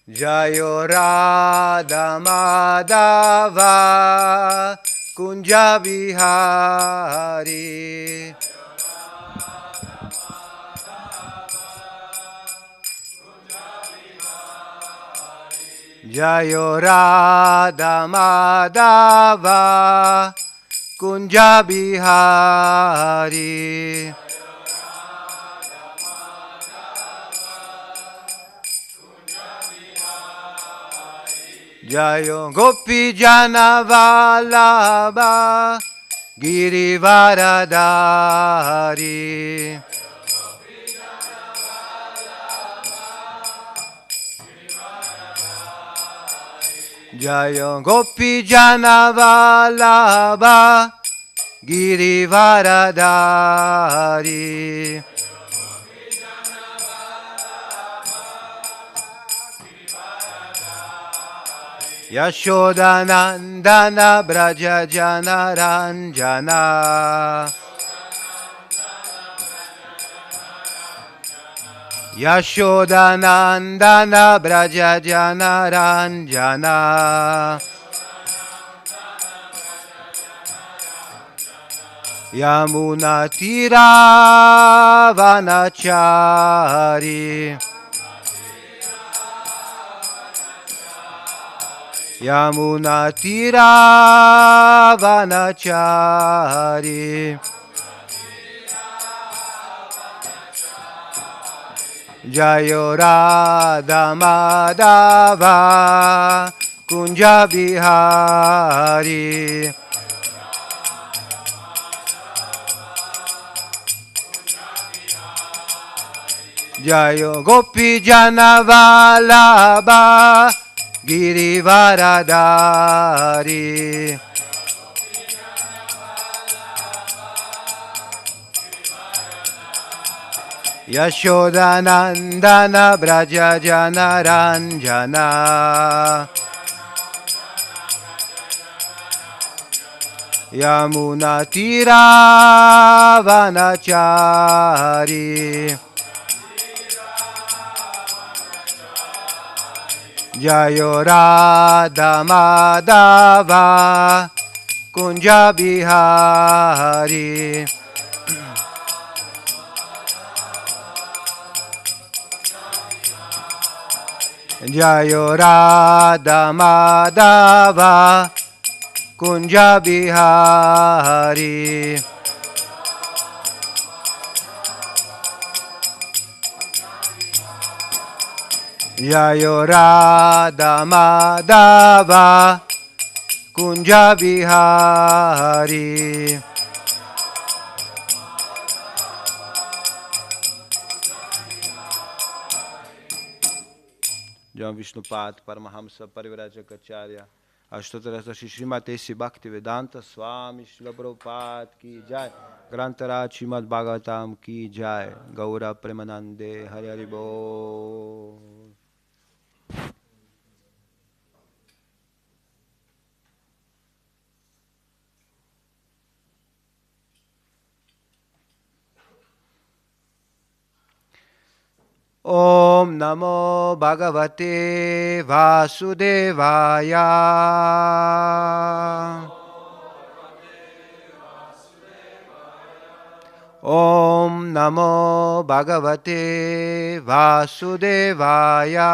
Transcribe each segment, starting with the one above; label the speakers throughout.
Speaker 1: Jayo Radha Madhava Kunja Bihari. Jayo Radha Madhava Kunja Bihari. Jayo Gopi Jana Vallabha Girivaradari. Jayo Gopi Jana Vallabha Girivaradari. Yashoda Nandana Braja Jana Ranjana. Yashoda Nandana Braja Jana Ranjana. Yamuna Tira Vanachari. Yamuna Tira Vanachari. Jayo Radha Madhava Kunja Bihari. Jayo Gopi Jana Vallabha Girivaradari. Yashoda Nandana Braja Jana Ranjana. Yamuna Tira Vanachari. Jayo Radha Madhava Kunja Bihari. Jayo Radha Madhava Kunja Bihari. Jayo Radha Madhava Kunja Bihari. Jam Vishnupad Paramahamsa Parivrajacacharya Ashtotarasa Shrimate Si Bhaktivedanta Swami Srila Prabhupada Ki Jai Grantara Srimad Bhagavatam Ki Jai Gaura Premanande Hari Hari Bol. Om Namo Bhagavate Vasudevaya. Om Namo Bhagavate Vasudevaya.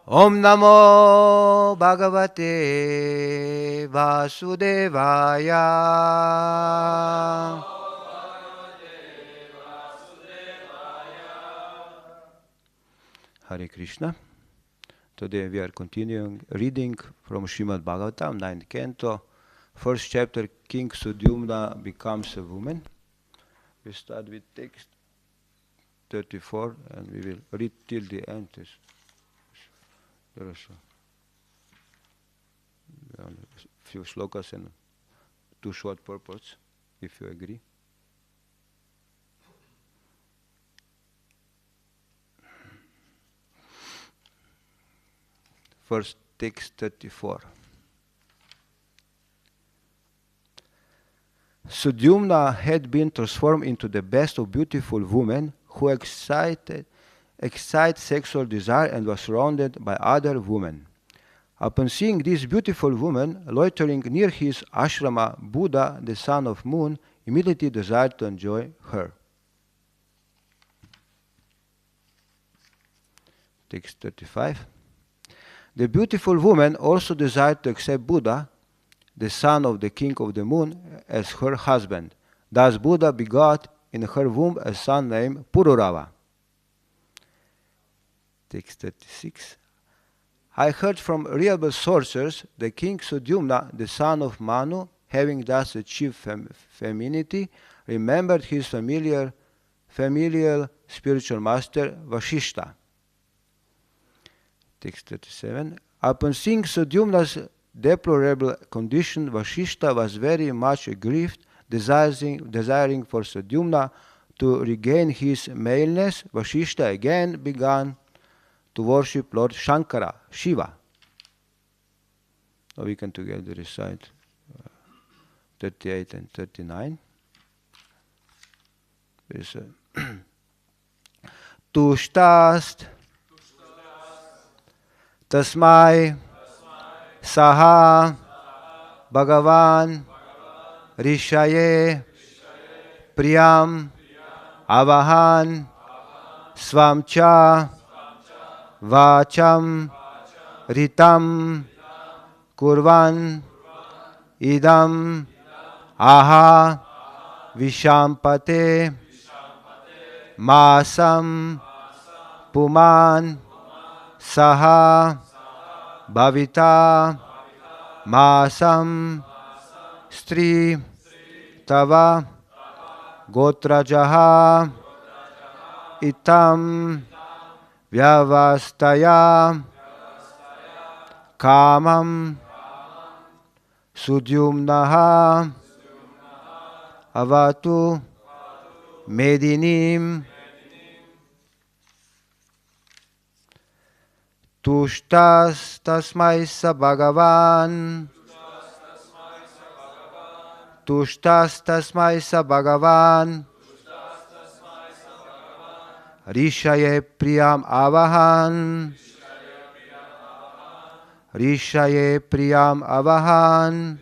Speaker 1: Om Namo Bhagavate Vasudevaya. Hare Krishna. Today we are continuing reading from Srimad Bhagavatam, 9th canto, first chapter, King Sudyumna becomes a woman. We start with text 34 and we will read till the end. There are a few shlokas and 2 short purports, if you agree. First text 34. Sudyumna had been transformed into the best of beautiful women who excite sexual desire and was surrounded by other women. Upon seeing this beautiful woman loitering near his ashrama, Buddha, the son of moon, immediately desired to enjoy her. Text 35. The beautiful woman also desired to accept Buddha, the son of the king of the moon, as her husband. Thus Buddha begot in her womb a son named Pururava. Text 36. I heard from reliable sources the king Sudyumna, the son of Manu, having thus achieved femininity, remembered his familial spiritual master Vashishta. Text 37. Upon seeing Sudyumna's deplorable condition, Vashishta was very much aggrieved, desiring for Sudyumna to regain his maleness. Vashishta again began to worship Lord Shankara, Shiva. Now we can together recite 38 and 39. Tushtast tasmai saha Bhagavan Rishaye Priyam Avahan Swamcha Vacham Ritam Kurvan Idam Aha Vishampate Masam Puman Saha Bhavita Masam Stri Tava Gotrajaha Itam Vyavastaya Kamam Sudyumnaha Avatu Medinim Tushtas Tasmai Sa Bhagavan Tushtas Tasmai Sa Bhagavan Rishaye Priyam Avahan Rishaye Priyam Avahan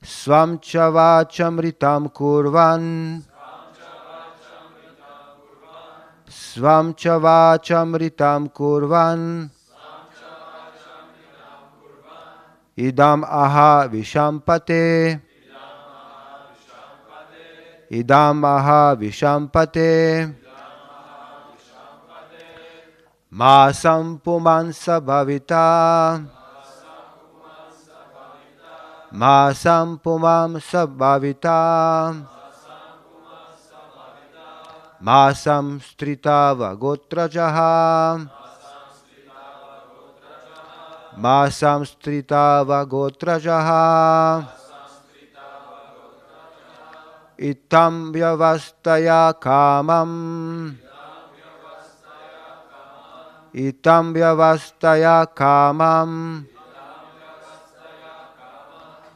Speaker 1: Swamcha Vachamritam Kurvan Swamcha Vachamritam Kurvan Idam Aha Vishampate Idam Aha Vishampate Masam Pumansa Bhavita Masam Pumamsa Bhavita Masam Stritava Gotrajaha Masam Stritava Gotrajaha Itam Vyavastaya Kamam Itam Vyavastaya Kamam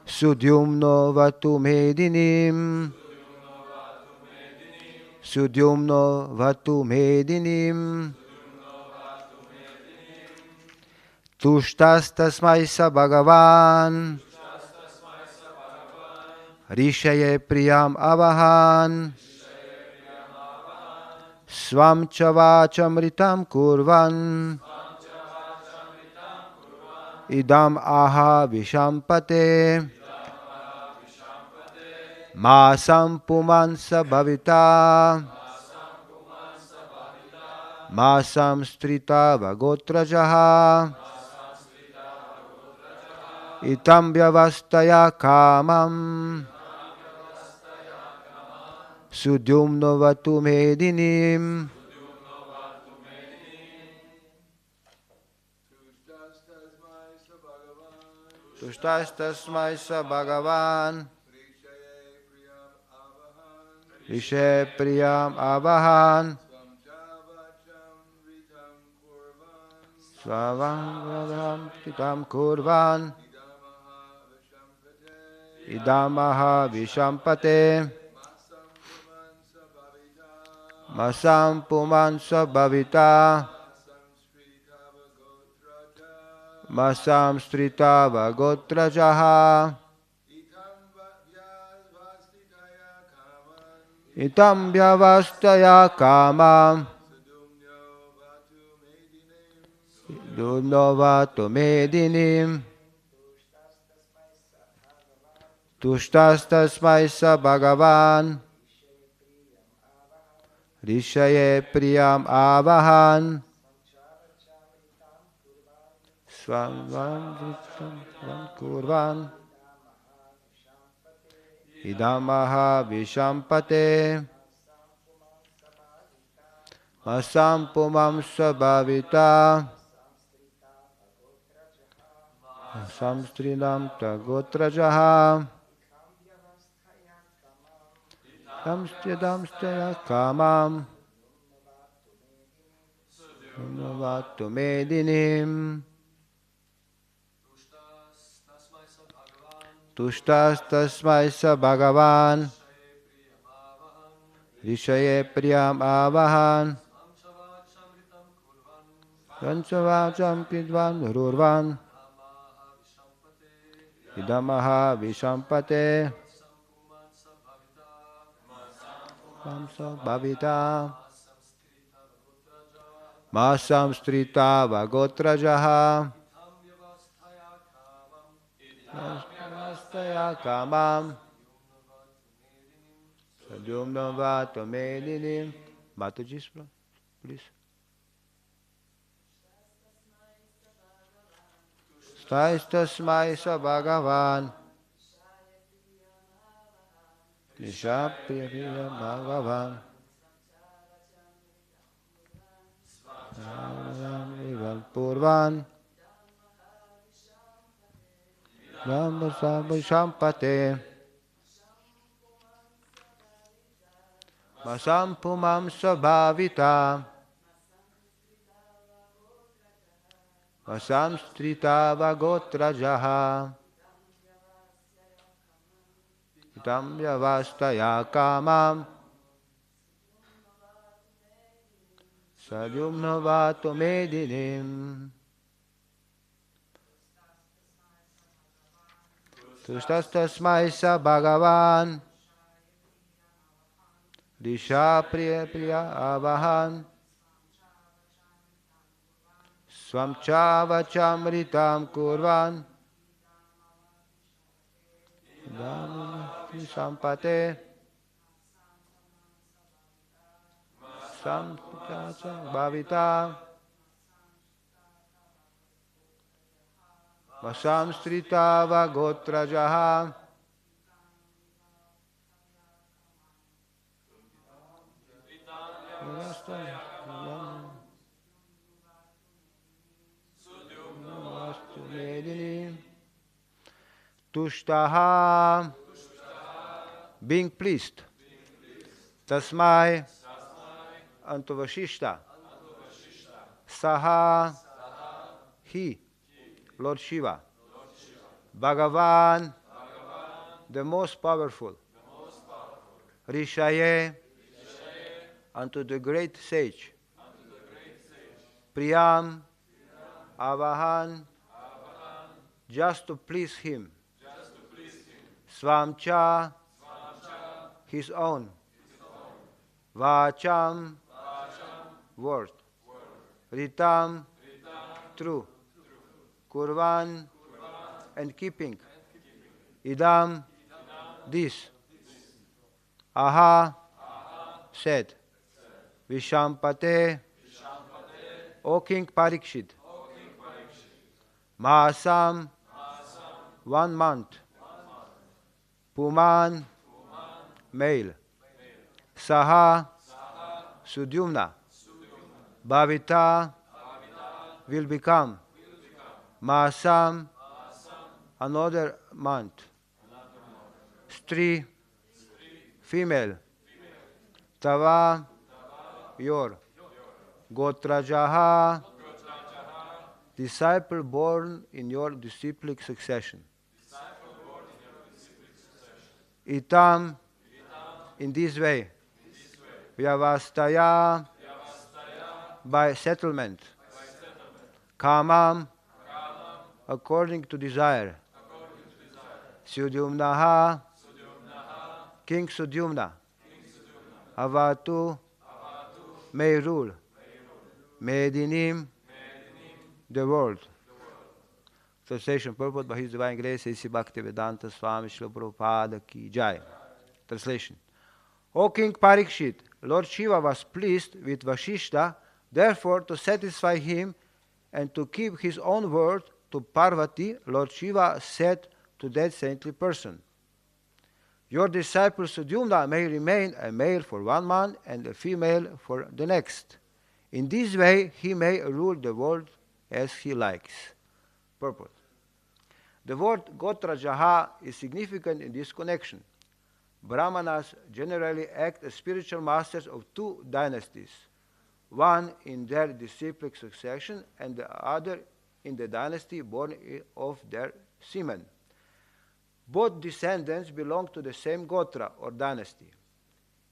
Speaker 1: Sudyumno Vatu Medinim Sudyumno Vatu Medinim Tushtas Tasmai Sa Bhagavan Rishaye Priyam Avahan Swamcha Vachamritam Kurvan Idam Aha Vishampate Masam Pumansa Bhavita Masam Stritava Gotrajaha Itam Vyavastaya Kamam Sudyumno Vatu Medinim Tushtas Tasmai Sa Bhagavan Rishe Priyam Avahan Swavam Vadam Pitam Kurvan idamaha vishampate masam pumansa bhavita masam stritava gotrajaha itam vyavastaya kamam Dunnovato medinim tushtastasmai sa bhagavan rishaye priyam avahan svavam vritam kurvan idamaha vishampate masam pumam sabhavita samstrinam tagotrajaha samstridamstaya kamam Navatu medinim tushtas tasmai sa bhagavan rishaye priyam avahan Yanchavacham pidvan rurvan idamaha vishampate samsa bhavita masam strita vagotrajaha nastaya kamam sadyumna vata medinim. Mataji, please. Tasmai sa bhagavan nishapriya bhagavan purvan Shampate masam pumam sabhavita masam strita vagotrajaha itam vyavastaya kamam sadyumna vato medinim tushtastasmai sa bhagavan disha priya avahan swam chavachamritam kurvan sampate bhavita masam strita vagotrajaha tushtaha being pleased tasmai unto Vashishta saha he Lord Shiva Bhagavan the most powerful Rishaye unto the great sage Priyam Avahan just to please him Swamcha his own Vacham word Ritam true Kurvan and keeping Idam this Aha said Vishampate O King Parikshit Mahasam 1 month Puman male Saha Sudyumna Bhavita will become Mahasam another month Stri female Tava your Gotrajaha disciple born in your disciplic succession Itam, in this way. Vyavastaya, by settlement. Kamam, according to desire. Sudyumnaha, King Sudyumna. Avatu, may rule. Medinim, the world. Translation purport by His Divine Grace A.C. Bhaktivedanta Swami Srila Prabhupada Ki Jai. Translation. O King Parikshit, Lord Shiva was pleased with Vasishta, therefore to satisfy him and to keep his own word to Parvati, Lord Shiva said to that saintly person, your disciple Sudyumna may remain a male for 1 month and a female for the next. In this way he may rule the world as he likes. Purport. The word Gotra Jaha is significant in this connection. Brahmanas generally act as spiritual masters of 2 dynasties, one in their disciplic succession and the other in the dynasty born of their semen. Both descendants belong to the same Gotra or dynasty.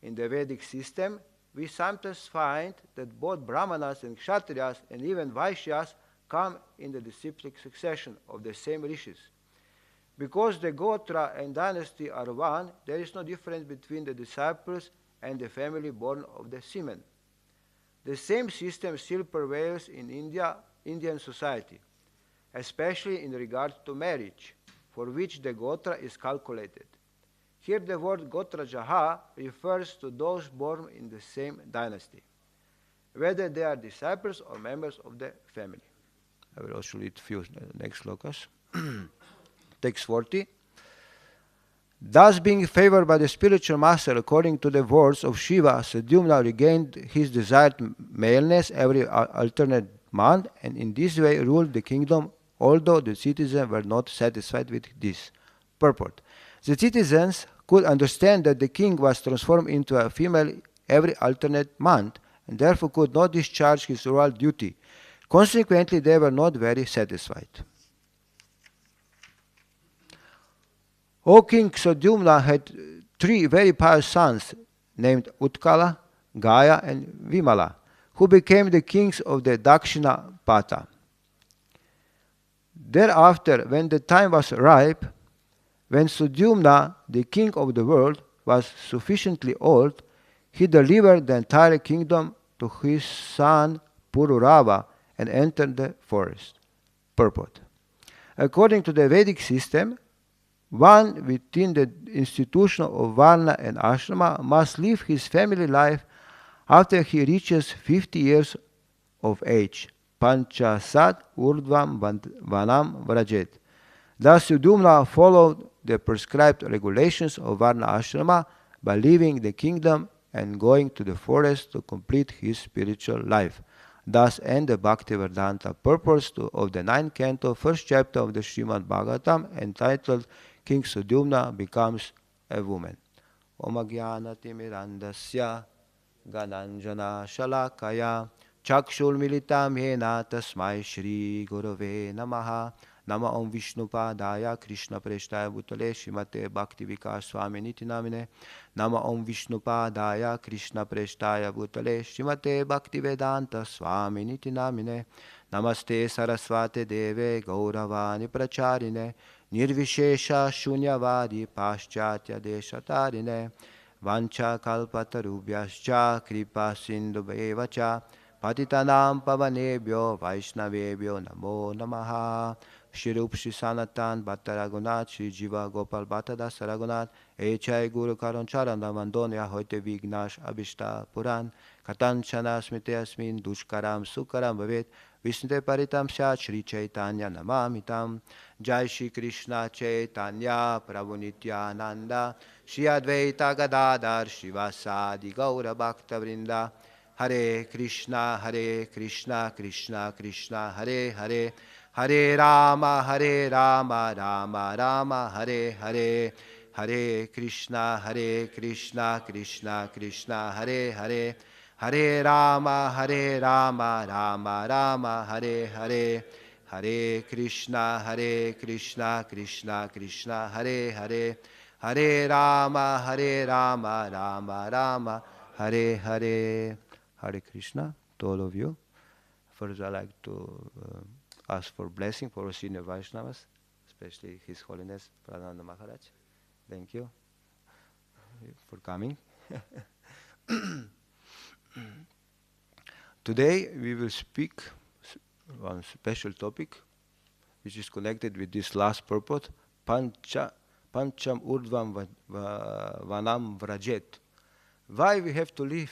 Speaker 1: In the Vedic system, we sometimes find that both Brahmanas and Kshatriyas and even Vaishyas come in the disciplic succession of the same rishis. Because the Gotra and dynasty are one, there is no difference between the disciples and the family born of the semen. The same system still prevails in Indian society, especially in regard to marriage, for which the Gotra is calculated. Here the word Gotra Jaha refers to those born in the same dynasty, whether they are disciples or members of the family. I will also read a few next slokas. Text 40. Thus being favored by the spiritual master according to the words of Shiva, Sudyumna regained his desired maleness every alternate month and in this way ruled the kingdom, although the citizens were not satisfied with this. Purport. The citizens could understand that the king was transformed into a female every alternate month and therefore could not discharge his royal duty. Consequently, they were not very satisfied. O King Sudyumna had 3 very pious sons named Utkala, Gaya and Vimala, who became the kings of the Dakshina Pata. Thereafter, when the time was ripe, when Sudyumna, the king of the world, was sufficiently old, he delivered the entire kingdom to his son Pururava and entered the forest. Purport. According to the Vedic system, one within the institution of Varna and Ashrama must live his family life after he reaches 50 years of age. Panchasat urdvam vanam vrajet. Thus Sudyumna followed the prescribed regulations of Varna Ashrama by leaving the kingdom and going to the forest to complete his spiritual life. Thus end the Bhaktivedanta purpose of the 9th canto, 1st chapter of the Srimad Bhagavatam, entitled King Sudyumna Becomes a Woman. Om Ajnanatimirandasya Gananjana Shalakaya Chakshul Militam Yena Tasmai Shri Gurave Namaha. Nama Om Vishnupadaya Krishna Preshtaya Bhutale Srimate Bhakti Vikas Swami Niti Namine. Nama Om Vishnupadaya Krishna Preshtaya Bhutale Srimate Bhakti Vedanta Swami Niti Namine. Namaste Saraswate Deve Gauravani Pracharine Nirvishesha Shunyavadi Paschatya Deshatarine Vancha Kalpatarubhyascha Kripa Sindhu Bevacha Patitanam Pavanebhyo Vaishnavebhyo Namo Namaha. Shri Rup Shri Sanatan Bhatta Raghunath Shri Jiva Gopal Bhatta Dasa Raghunath Echai Guru Karan Charan Davandonya Hoite Vignash Abhishta Puran Katanchana Smite Asmin Dushkaram Sukaram Bhavet Vishnute Paritam Syat Shri Chaitanya Namamitam. Jai Shri Krishna Chaitanya Prabhu Nityananda Shri Advaita Gadadhar Shivasadi Gaura Bhakta Vrinda. Hare Krishna Krishna Krishna Hare Hare Hare Rama Rama Rama Hare Hare. Hare Krishna Krishna Krishna Hare Hare. Hare Rama Rama Rama Hare Hare. Hare Krishna Krishna Krishna Hare Hare. Hare-rama, Hare-rama, Rama-rama, Hare-hare. Hare Krishna to all of you. First, I'd like to ask for blessing for our senior Vaishnavas, especially His Holiness Pradhananda Maharaj. Thank you for coming. Today we will speak on a special topic which is connected with this last purport, Pancham Urdvam Vanam Vrajet. Why we have to live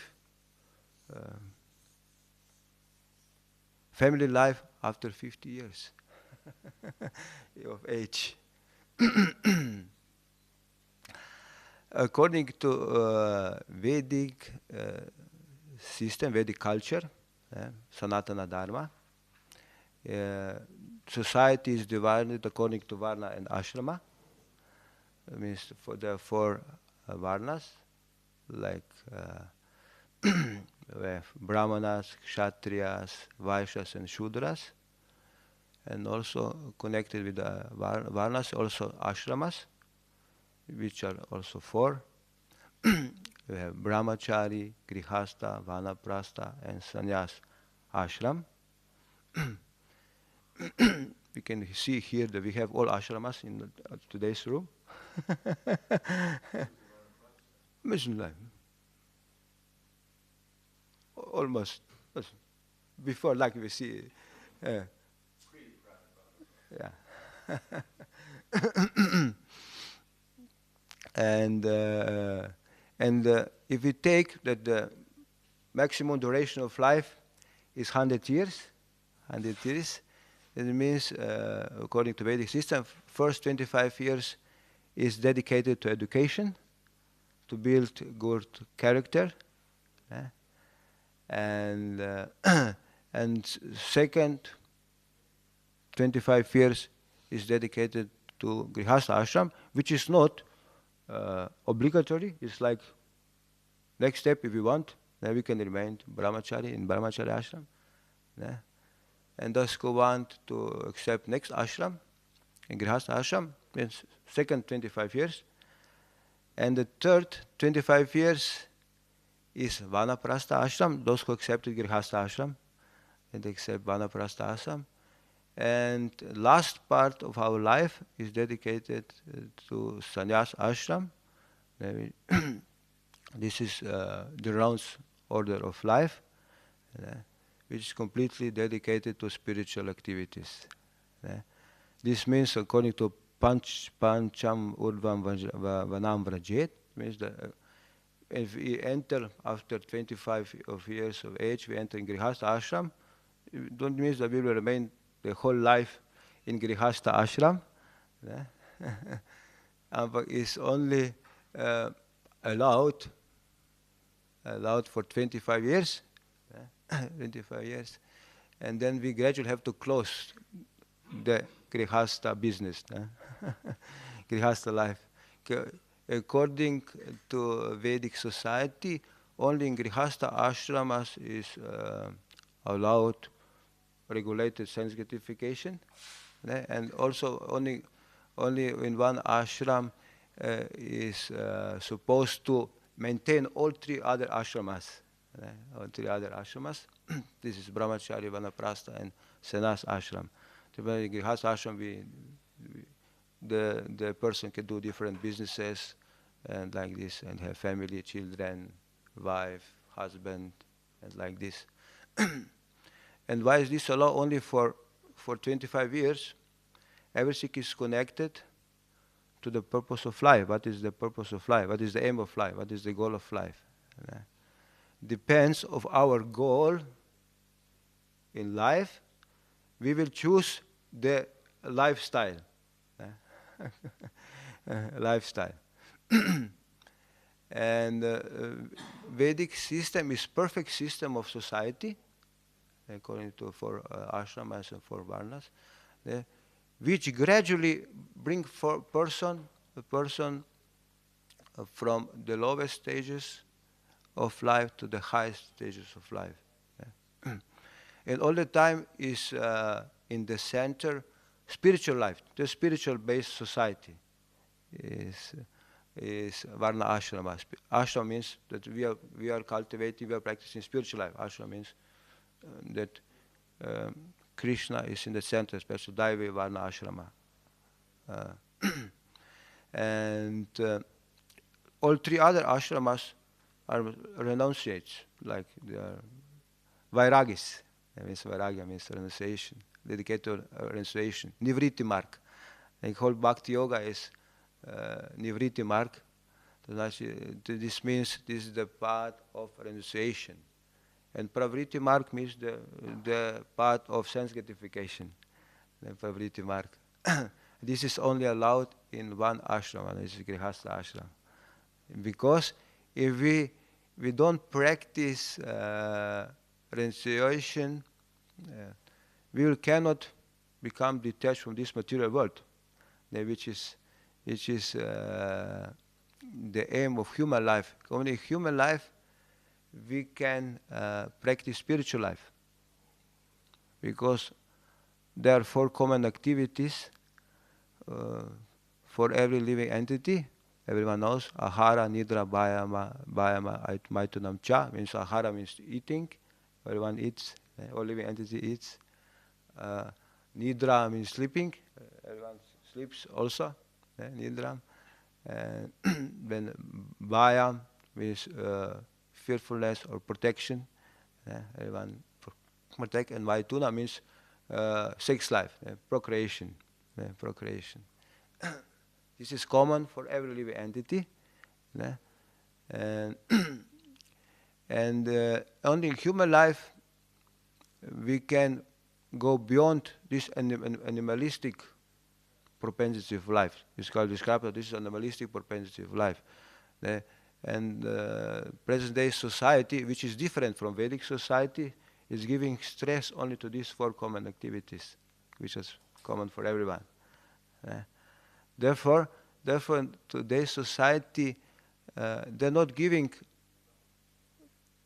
Speaker 1: family life after 50 years of age. According to Vedic system, Vedic culture, Sanatana Dharma, society is divided according to Varna and Ashrama. It means there are 4 Varnas, like we have Brahmanas, Kshatriyas, Vaishyas and Shudras, and also connected with the Varnas, also Ashramas, which are also 4. We have Brahmachari, Grihastha, Vanaprastha and Sannyas Ashram. We can see here that we have all ashramas in today's room. Almost. Before, like we see. Yeah. And if we take that the maximum duration of life is 100 years, it means, according to Vedic system, first 25 years is dedicated to education, to build good character, and second 25 years is dedicated to Grihastha ashram, which is not obligatory. It's like next step if we want, then we can remain brahmachari in brahmachari ashram. And those who want to accept next ashram, in Grihastha ashram, means second 25 years. And the third 25 years is Vanaprastha ashram, those who accepted Grihastha ashram, and accept Vanaprastha ashram. And last part of our life is dedicated to Sannyas ashram. This is the rounds order of life, which is completely dedicated to spiritual activities. This means, according to Pancham Urdvam Vanam Vrajet, means that if we enter after 25 years of age, we enter in Grihastha ashram. It don't mean that we will remain the whole life in Grihastha ashram. But it's only allowed for 25 years. 25 years. And then we gradually have to close the Grihastha business, Grihastha life. According to Vedic society, only in Grihastha ashramas is allowed regulated sense gratification, and also only in one ashram is supposed to maintain all 3 other ashramas. All 3 other ashramas. This is Brahmachari, Vanaprastha, and Sannyas ashram. In Grihastha ashram, the person can do different businesses and like this, and have family, children, wife, husband, and like this. And why is this allowed only for 25 years? Everything is connected to the purpose of life. What is the purpose of life? What is the aim of life? What is the goal of life? Depends of our goal in life, we will choose the lifestyle. Lifestyle. And Vedic system is perfect system of society, according to 4 ashramas and 4 varnas, which gradually bring a person from the lowest stages of life to the highest stages of life. And all the time is in the center spiritual life, the spiritual based society is is Varna Ashrama. Ashrama means that we are cultivating, we are practicing spiritual life. Ashrama means that Krishna is in the center, especially Daivi Varna Ashrama. And all three other ashramas are renunciates, like they are vairagis. That means vairagya means renunciation, dedicated to renunciation. Nivriti marg. The whole bhakti-yoga is nivriti marg. This means this is the path of renunciation. And pravriti marg means the path of sense gratification. The pravriti marg. This is only allowed in one ashrama, this is Grihastha ashram. Because if we don't practice renunciation, we cannot become detached from this material world, which is the aim of human life. Only in human life we can practice spiritual life, because there are 4 common activities for every living entity. Everyone knows ahara, nidra, bhayama, maitunam cha. Means ahara means eating. Everyone eats. All living entity eats. Nidra means sleeping. Everyone sleeps also. Nidra. And then bhayam means fearfulness or protection. Everyone protect. And maituna means sex life, procreation. Procreation. This is common for every living entity, and only in human life we can go beyond this animalistic propensity of life. It's called described that this is animalistic propensity of life, and present day society, which is different from Vedic society, is giving stress only to these 4 common activities, which is common for everyone. Therefore, today's society, they're not giving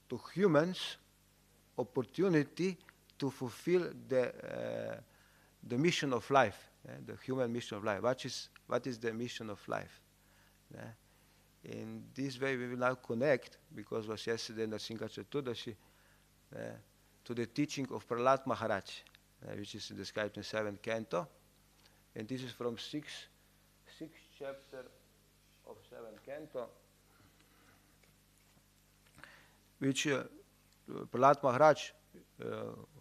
Speaker 1: to humans opportunity to fulfill the mission of life, the human mission of life. What is the mission of life? In this way, we will now connect, because was yesterday in the Singha Chaturdashi, to the teaching of Prahlad Maharaj, which is described in 7th canto. And this is from 6th chapter of 7th canto, which Prahlad Maharaj,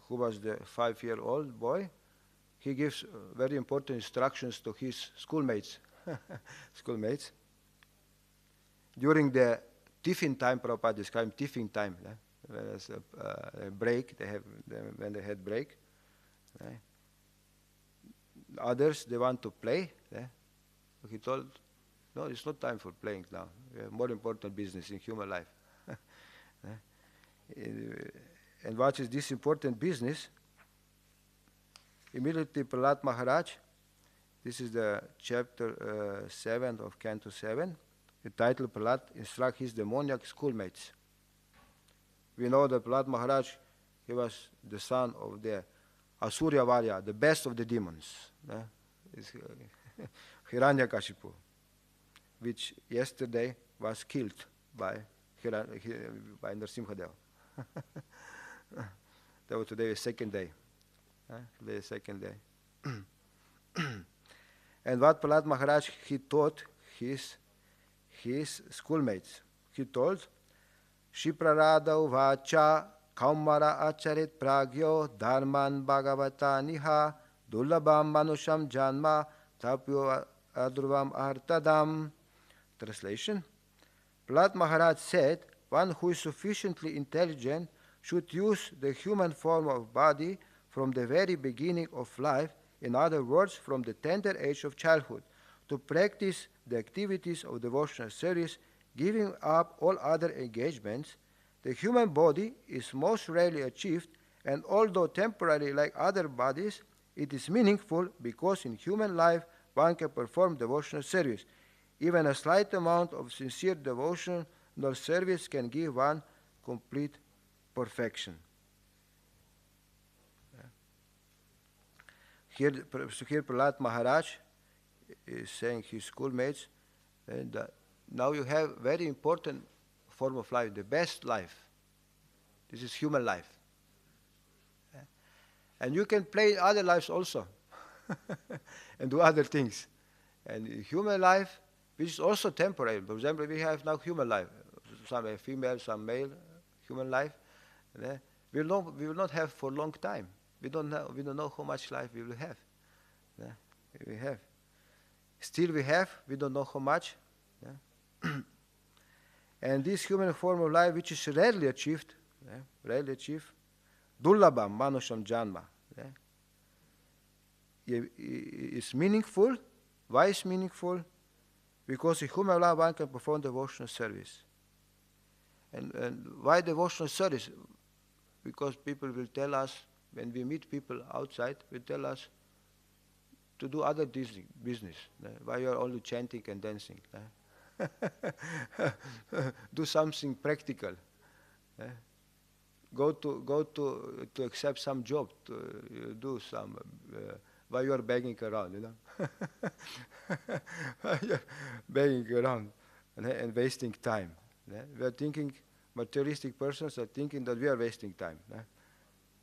Speaker 1: who was the 5-year-old boy, he gives very important instructions to his schoolmates. During the tiffin time, Prabhupada described tiffin time, when there's a break, when they had break. Others, they want to play. He told, no, it's not time for playing now. We have more important business in human life. And what is this important business? Immediately Prahlad Maharaj, this is the chapter 7 of Canto 7, the title Prahlad instructs his demoniac schoolmates. We know that Prahlad Maharaj, he was the son of the Asurya Varya, the best of the demons. Hiranyakashipu, which yesterday was killed by Narasimhadeva. That was today, the 2nd day. The 2nd day. And what Prahlad Maharaj, he taught his schoolmates. He told, Shiprarada uvacha kaumara acharit pragyo dharman bhagavata niha dullabam manusham janma tapyo adurvam artadam. Translation. Prahlad Maharaj said, one who is sufficiently intelligent should use the human form of body from the very beginning of life, in other words, from the tender age of childhood, to practice the activities of devotional service, giving up all other engagements. The human body is most rarely achieved, and although temporary like other bodies, it is meaningful because in human life one can perform devotional service. Even a slight amount of sincere devotional service can give one complete perfection. Here Prahlad Maharaj is saying his schoolmates that now you have very important form of life, the best life. This is human life. Yeah. And you can play other lives also and do other things. And human life, which is also temporary. For example, we have now human life. Some are female, some male, human life. Yeah. We will not have for a long time. We don't know how much life we will have. Yeah. We have. Still we have, we don't know how much. Yeah. And this human form of life, which is rarely achieved, dullabam manusham janma, is meaningful. Why is meaningful? Because in human life one can perform devotional service. And why devotional service? Because people will tell us, when we meet people outside, will tell us to do other business. Why you are only chanting and dancing? Do something practical. Go to accept some job. To do some. Why you are begging around? You know, begging around and wasting time. We are thinking. Materialistic persons are thinking that we are wasting time.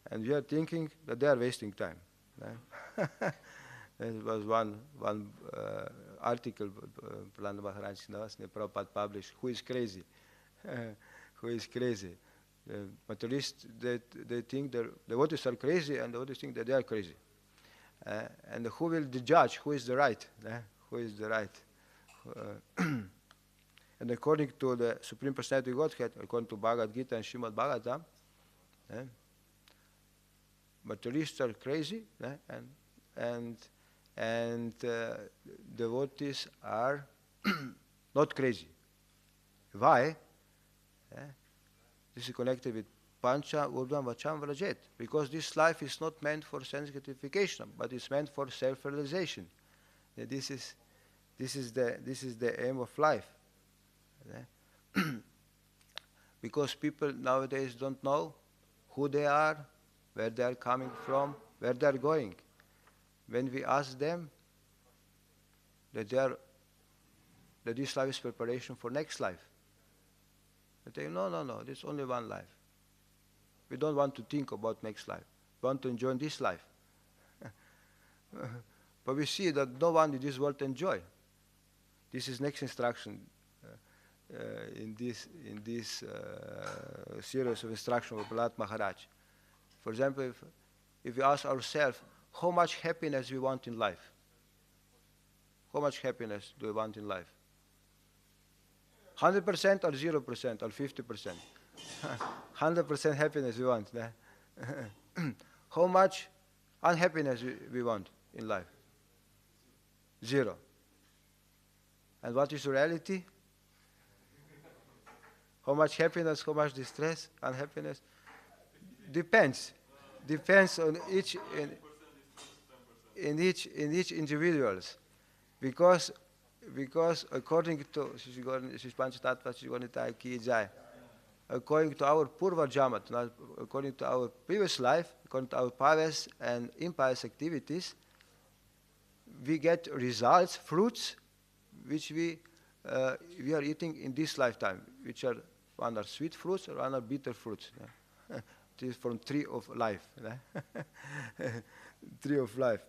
Speaker 1: And we are thinking that they are wasting time. There was one article Prabhupada published, who is crazy? Who is crazy? The materialists, they think the devotees are crazy, and the devotees think that they are crazy. And who will judge who is the right? Who is the right? And according to the Supreme Personality of Godhead, according to Bhagavad Gita and Srimad Bhagavatam, materialists are crazy, and devotees are not crazy. Why? This is connected with Pancha Urdhvam Vacham Vrajet, because this life is not meant for sense gratification, but it's meant for self-realization. This is the aim of life. Because people nowadays don't know who they are, where they are coming from, where they are going. When we ask them that this life is preparation for next life, they say, no, there's only one life. We don't want to think about next life. We want to enjoy this life. But we see that no one in this world enjoy. This is next instruction in this series of instruction of Prahlad Maharaj. For example, if we ask ourselves how much happiness we want in life, how much happiness do we want in life? 100% or 0% or 50%? 100% happiness we want. How much unhappiness we want in life? 0. And what is reality? How much happiness, how much distress, unhappiness? Depends. Depends on each in each individuals. Because according to according to our Purva Jamat, according to our previous life, according to our pious and impious activities, we get results, fruits, which we are eating in this lifetime, which are one are sweet fruits or one are bitter fruits. This is from tree of life. Tree of life.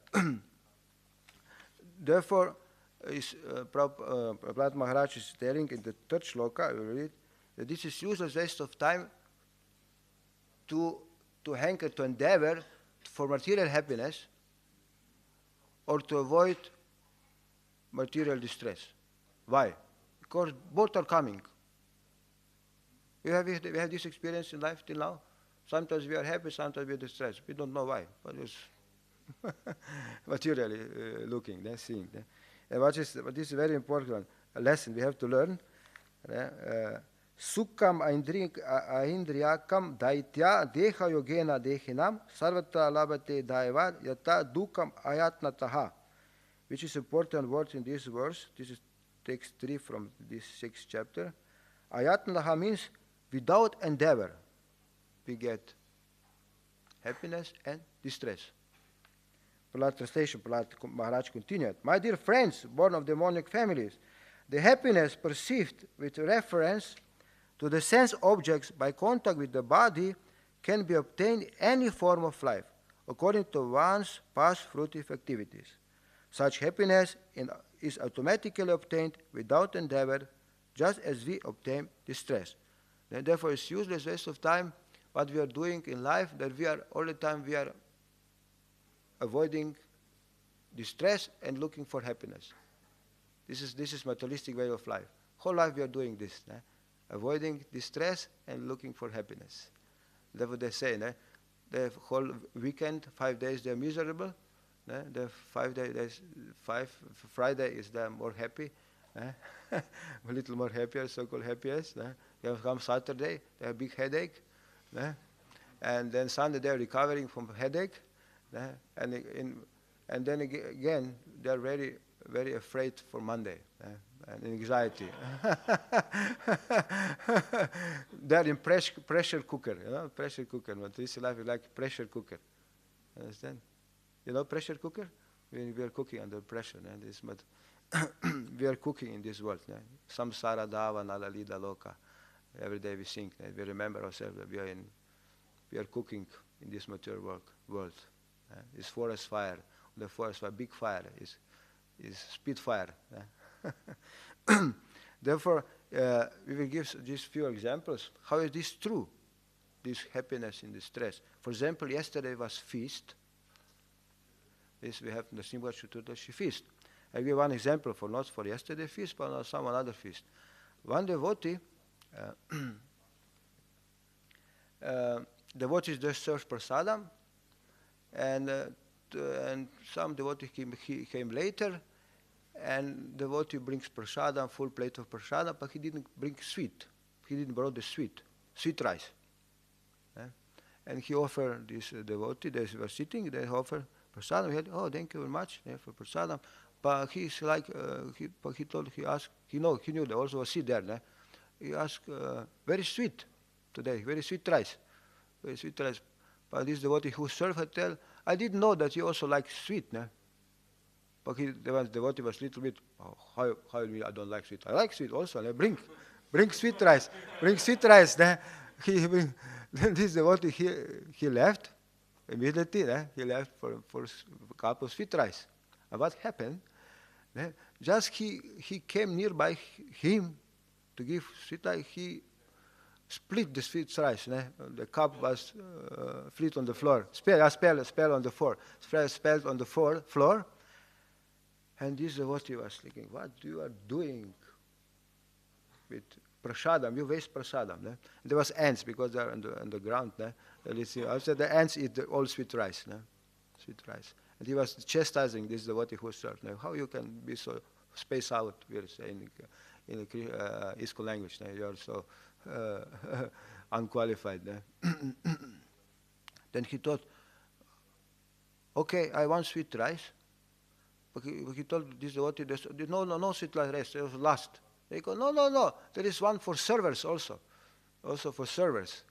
Speaker 1: Therefore, Prahlad Maharaj is telling in the third shloka, I will read, that this is useless waste of time to hanker, to endeavor for material happiness or to avoid material distress. Why? Because both are coming. We have this experience in life till now. Sometimes we are happy, sometimes we are distressed. We don't know why, but it's materially looking, seeing. And what is very important, a lesson we have to learn. Sukham aindriyakam daitya deha yogena dehinam sarvata labate daivad yata dukam ayatnataha, which is important word in this verse. This is text 3 from this 6th chapter. Ayatnataha means without endeavor we get happiness and distress. Prahlad translation, Prahlad Maharaj continued, my dear friends, born of demonic families,
Speaker 2: The happiness perceived with reference to the sense objects by contact with the body can be obtained in any form of life, according to one's past fruitive activities. Such happiness is automatically obtained without endeavor, just as we obtain distress. And therefore, it's useless waste of time what we are doing in life, that we are all the time we are avoiding distress and looking for happiness. This is materialistic way of life. Whole life we are doing this, avoiding distress and looking for happiness. That's what they say. The whole weekend, 5 days, they're miserable. The 5 days, Friday is they're more happy, a little more happier, so-called happiest. They come Saturday, they have a big headache, and then Sunday they're recovering from headache, and then again they're very, very afraid for Monday and anxiety. They're in pressure cooker, pressure cooker. But this life is like pressure cooker. Understand? You know pressure cooker? We are cooking under pressure. But we are cooking in this world. Samsara dava nala lida loka. Every day we sing. We remember ourselves that we are cooking in this material world. It's forest fire. The forest fire, big fire, is spit fire. Therefore, we will give just few examples. How is this true? This happiness in the stress. For example, yesterday was feast. This we have in the Simba Chaturdashi feast. I give one example for not for yesterday feast, but some another feast. One devotee, devotees just served prasadam, and some devotee came later, and devotee brings prasadam, full plate of prasadam, but he didn't bring sweet. He didn't bring the sweet rice. And he offered this devotee, they were sitting, they offered prasadam. He had, oh, thank you very much for prasadam. But he's like, he asked, he knew there also was seed there. He asked, very sweet today, very sweet rice. Very sweet rice. But this devotee who served had tell, I didn't know that you also like sweet. But the devotee was a little bit, how I don't like sweet? I like sweet also. Bring sweet rice. Bring sweet rice. Then this devotee, he left immediately. He left for a cup of sweet rice. And what happened? Just he came nearby him to give sweet rice. He split the sweet rice. The cup was split on the floor. Spell on the floor. Spelled on the floor. And this devotee was thinking, what you are doing with prasadam? You waste prasadam. There was ants because they're on the ground. After the ants eat all sweet rice. Sweet rice. And he was chastising this devotee who served. How you can be so spaced out, we'll say in ISKCON language. You are so unqualified. Then he thought, okay, I want sweet rice. But he told this devotee, no sweet rice, it was last. They go, no, there is one for servers also. Also for servers.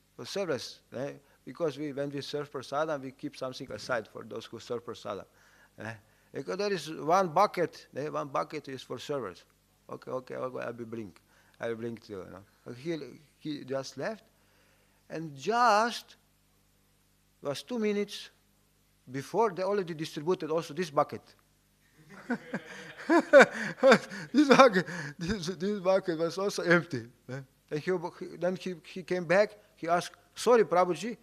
Speaker 2: Because when we serve prasadam, we keep something aside for those who serve prasadam. Because there is one bucket is for servers. Okay, I'll bring to you. He just left, and just was 2 minutes before they already distributed also this bucket. This bucket was also empty. Then he came back. He asked, sorry, Prabhuji,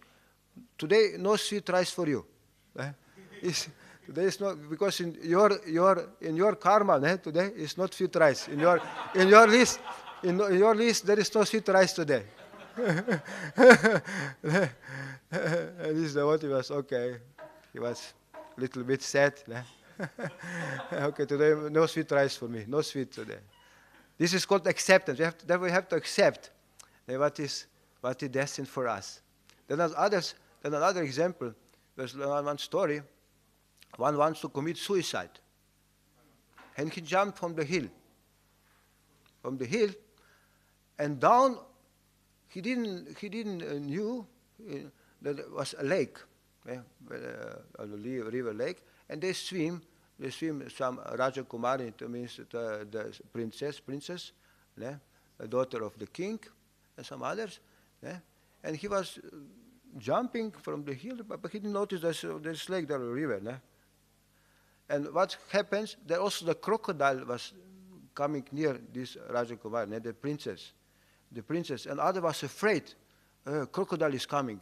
Speaker 2: today no sweet rice for you. Today is not, because in your karma today is not sweet rice. In your list there is no sweet rice today. And this devotee was okay. He was a little bit sad. Okay, today no sweet rice for me. No sweet today. This is called acceptance. We have to accept what is destined for us. Then another example. There's one story. One wants to commit suicide, and he jumped from the hill. And down. He didn't knew that it was a lake, a river lake, and they swim they swim some Raja Kumari, it means the princess, the daughter of the king, and some others. And he was jumping from the hill, but he didn't notice there's lake, there, a river. And what happens, there also the crocodile was coming near this Raja Kumari, the princess, and other was afraid. Crocodile is coming.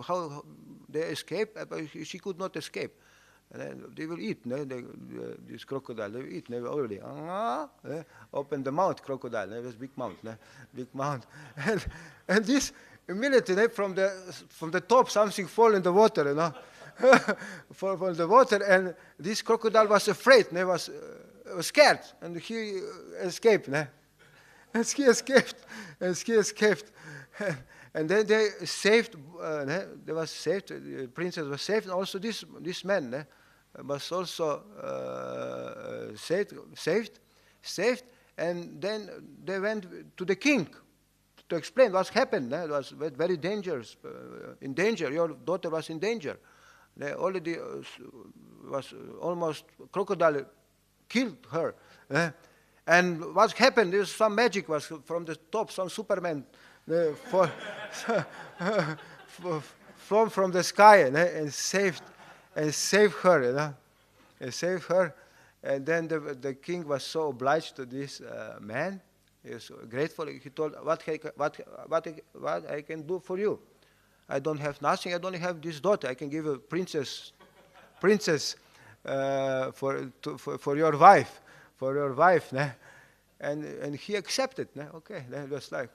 Speaker 2: How they escape? But she could not escape. They will eat. This crocodile. They will eat. They will already open the mouth. Crocodile. It was big mouth. Big mouth. And this immediately from the top something fall in the water. Fall from the water, and this crocodile was afraid. He was scared, and he escaped. And he escaped. And then they saved. They was saved. The princess was saved, and also this man was also saved. And then they went to the king to explain what happened. It was very dangerous. In danger. Your daughter was in danger. They already was almost crocodile killed her. And what happened is some magic was from the top. Some Superman from the sky and saved her. And saved her. And then the king was so obliged to this man. He was grateful. He told, what I can do for you? I don't have nothing. I only have this daughter. I can give a princess for your wife. And he accepted. Okay, that was a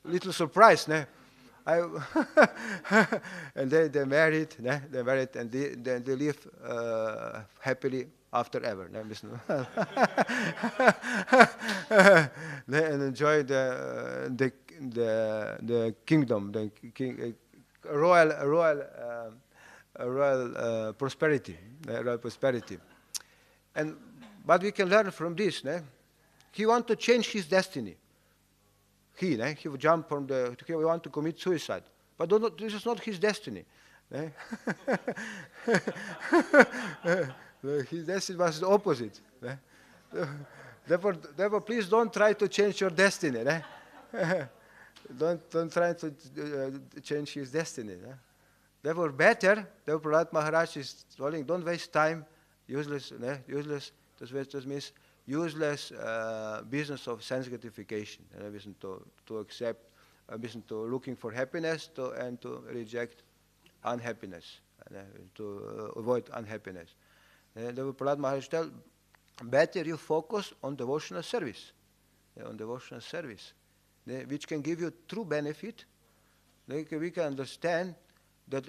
Speaker 2: little surprise. And they married. And they live happily after ever. And enjoy the kingdom, the royal prosperity, And but we can learn from this. He want to change his destiny. He would jump from he want to commit suicide. But this is not his destiny. His destiny was the opposite. Therefore, please don't try to change your destiny. Don't try to change his destiny. Therefore, Prahlad Maharaj is telling, don't waste time, useless. This means useless business of sense gratification. To accept, to looking for happiness, and to reject unhappiness, to avoid unhappiness. Therefore, Prahlad Maharaj tells, better you focus on devotional service. Which can give you true benefit. We can understand that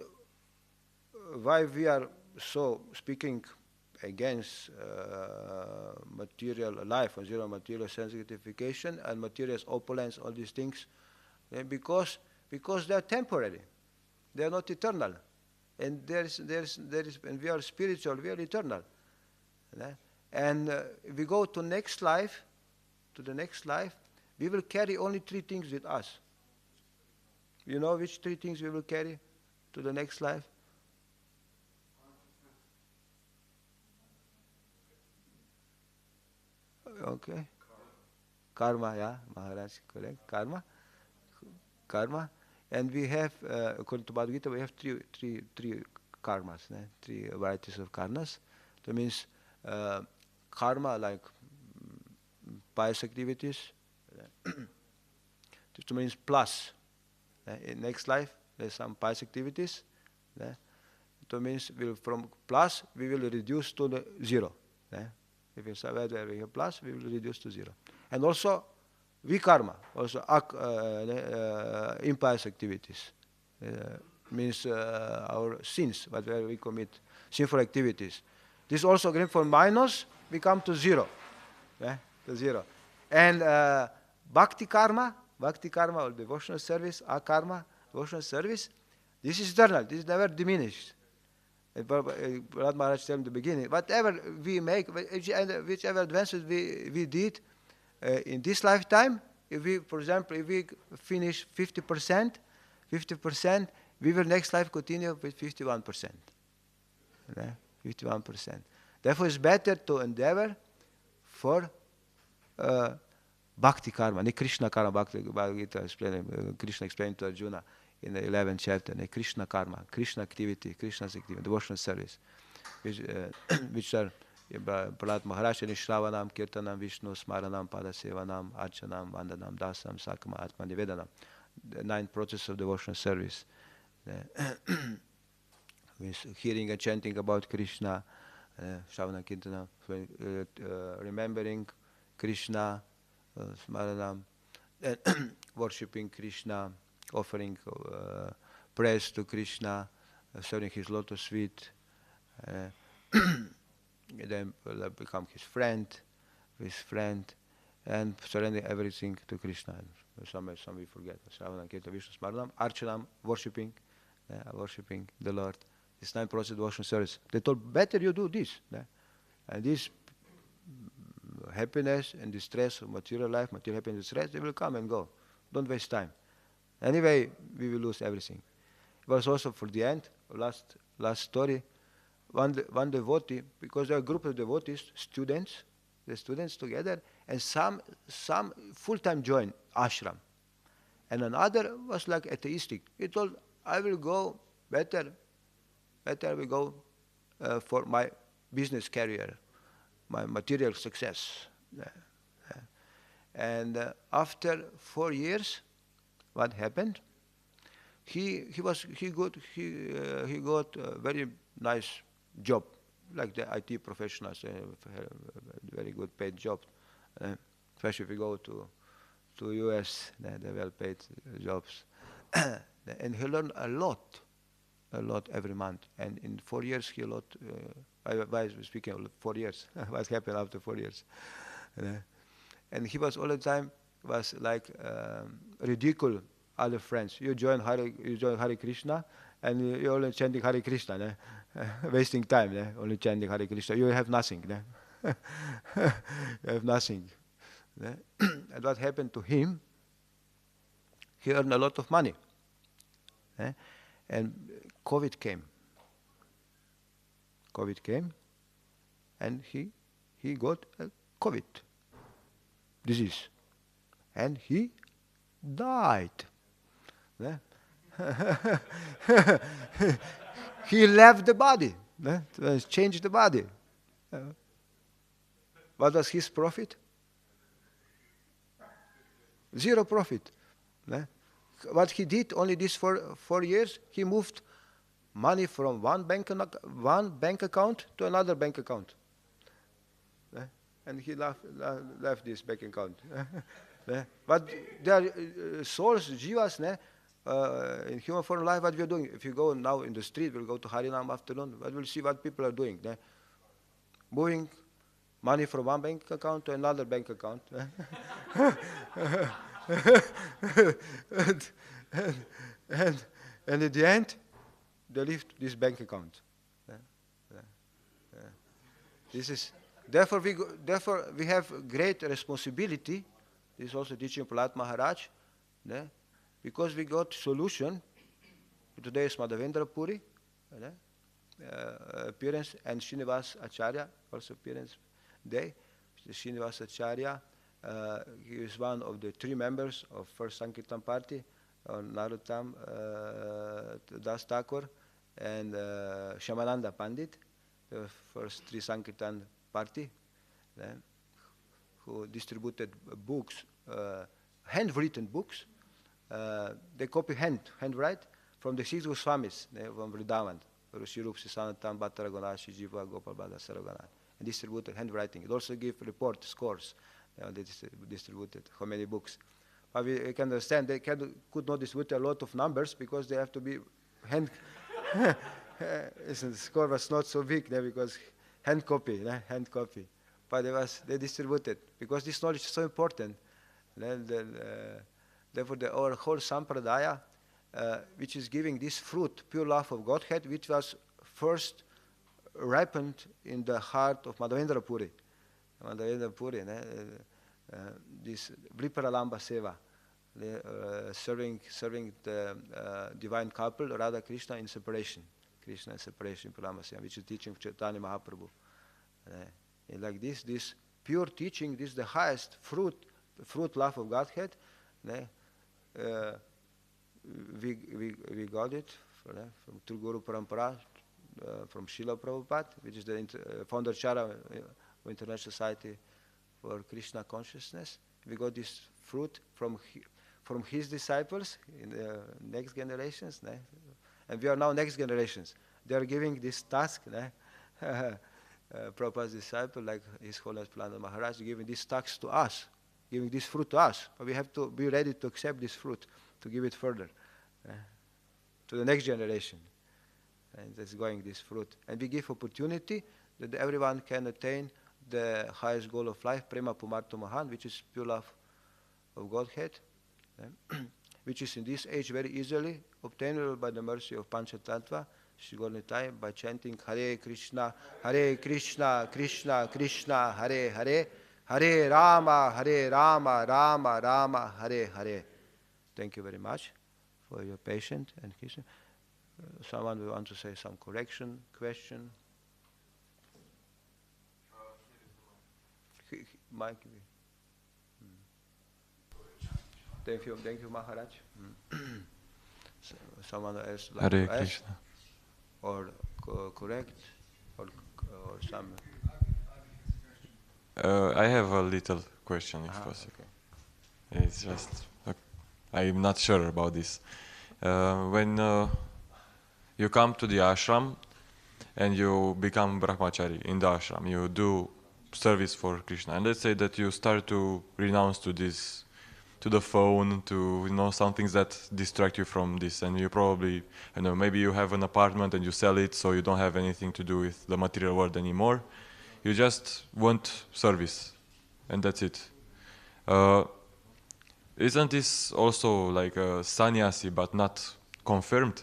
Speaker 2: why we are so speaking against material life, and zero material sense gratification, and material opulence, all these things, because they are temporary. They are not eternal. And when we are spiritual, we are eternal. And if we go to the next life, we will carry only 3 things with us. You know which 3 things we will carry to the next life? Okay. Karma, yeah, Maharaj, correct. Karma. And we have, according to Bhagavad Gita, we have three karmas, 3 varieties of karmas. That means karma like pious activities. This means plus. In next life, there's some pious activities. That means from plus, we will reduce to the 0. If we survive where we have plus, we will reduce to 0. And also, vikarma, also impious activities. Means our sins, where we commit sinful activities. This also, again, for minus, we come to 0. To 0. And bhakti karma or devotional service, akarma, devotional service, this is eternal, this is never diminished. Prahlad Maharaj said in the beginning, whatever we make, whichever advances we did in this lifetime, if we, for example, if we finish 50%, we will next life continue with 51%. 51%. Therefore, it's better to endeavor for bhakti karma, Krishna karma. Bhagavad explained, Krishna explained to Arjuna in the 11th chapter, Krishna karma, Krishna activity, Krishna's activity, devotional service, which are Prahlad Maharaj, Shravanam, Kirtanam, Vishnu, Smaranam, Padasevanam, Archanam, Vandanam, Dasam, Sakama, Atma Nivedanam. The 9 process of devotional service. With hearing and chanting about Krishna, Shravana Kirtana, remembering Krishna, Smaranam, worshipping Krishna, offering praise to Krishna, serving his lotus feet, then become his friend, and surrender everything to Krishna. Some we forget. Shravana Kirtana, Vishnu, Smaranam, Archanam, worshipping the Lord. This 9 process devotional service. They told, better you do this. And this happiness and distress of material life, material happiness and distress, they will come and go. Don't waste time. Anyway, we will lose everything. It was also for the end, last story, one devotee, because there are a group of devotees, the students together, and some full-time joined ashram. And another was like atheistic. He told, I will go better we go for my business career, my material success. And after 4 years, what happened? He got a very nice job, like the IT professionals, very good paid job, especially if you go to US, they're well-paid jobs. And he learned a lot every month. And in 4 years, he learned, I was speaking of 4 years, what happened after 4 years. And he was all the time, was like ridicule other friends. You join Hare Krishna, and you're only chanting Hare Krishna, wasting time, only chanting Hare Krishna. You have nothing. You have nothing. And what happened to him? He earned a lot of money. And COVID came, and he got a COVID disease, and he died. He left the body, changed the body. What was his profit? 0 profit. What he did only this for 4 years, he moved money from one bank account to another bank account. And he left this bank account. But there are souls, jivas, in human form life, what we are doing. If you go now in the street, we'll go to Harinam afternoon, but we'll see what people are doing. Moving money from one bank account to another bank account. And at the end, they leave this bank account. This is therefore we have great responsibility. This is also teaching Prahlad Maharaj, because we got solution. Today is Madhavendra Puri appearance, and Srinivas Acharya also appearance day. Srinivas Acharya. He is one of the 3 members of First Sankirtan Party, Narottam Das Thakur and Shyamananda Pandit, the first 3 Sankirtan Party, who distributed books, handwritten books. They copy handwrite from the 6 Goswamis from Vrindavan, Rushirupsi, Sanatam, Bhatta Raghunath, Jiva, Gopal Bhada, Saraghunath, and distributed handwriting. It also gave report scores. They distributed how many books. But we can understand they could not distribute a lot of numbers because they have to be hand. The score was not so big because hand copy. But they distributed because this knowledge is so important. Therefore, our whole sampradaya, which is giving this fruit, pure love of Godhead, which was first ripened in the heart of Madhavendra Puri. This Vriparalamba Seva, serving the divine couple, Radha Krishna in separation, Krishna in separation, Palamba Seva, which is teaching of Chaitanya Mahaprabhu. And like this pure teaching, this is the highest fruit love of Godhead. We got it from True Guru Parampara, from Srila Prabhupada, which is the founder Chara of International Society for Krishna Consciousness. We got this fruit from his disciples in the next generations. And we are now next generations. They are giving this task. Prabhupada's disciple, like His Holiness Prahlada Maharaj, giving this task to us, giving this fruit to us. But we have to be ready to accept this fruit, to give it further to the next generation. And that's going this fruit. And we give opportunity that everyone can attain the highest goal of life, Prema Pumarto Mahan, which is pure love of Godhead, which is in this age very easily obtainable by the mercy of Panchatattva, Shigornitai, by chanting Hare Krishna, Krishna Krishna, Hare Hare, Hare-rama, Hare-rama, Rama Rama, Hare Hare. Thank you very much for your patience and Krishna. Someone will want to say some correction, question? Mike. Thank you, Maharaj. Someone else like
Speaker 3: Hare
Speaker 2: to ask,
Speaker 3: Krishna.
Speaker 2: or correct, or some.
Speaker 3: I have a little question, if possible. Okay. It's just I'm not sure about this. When you come to the ashram and you become brahmachari in the ashram, you do service for Krishna, and let's say that you start to renounce to this, to the phone, to some things that distract you from this, and you probably, maybe you have an apartment and you sell it, so you don't have anything to do with the material world anymore. You just want service, and that's it. Isn't this also like a sannyasi, but not confirmed?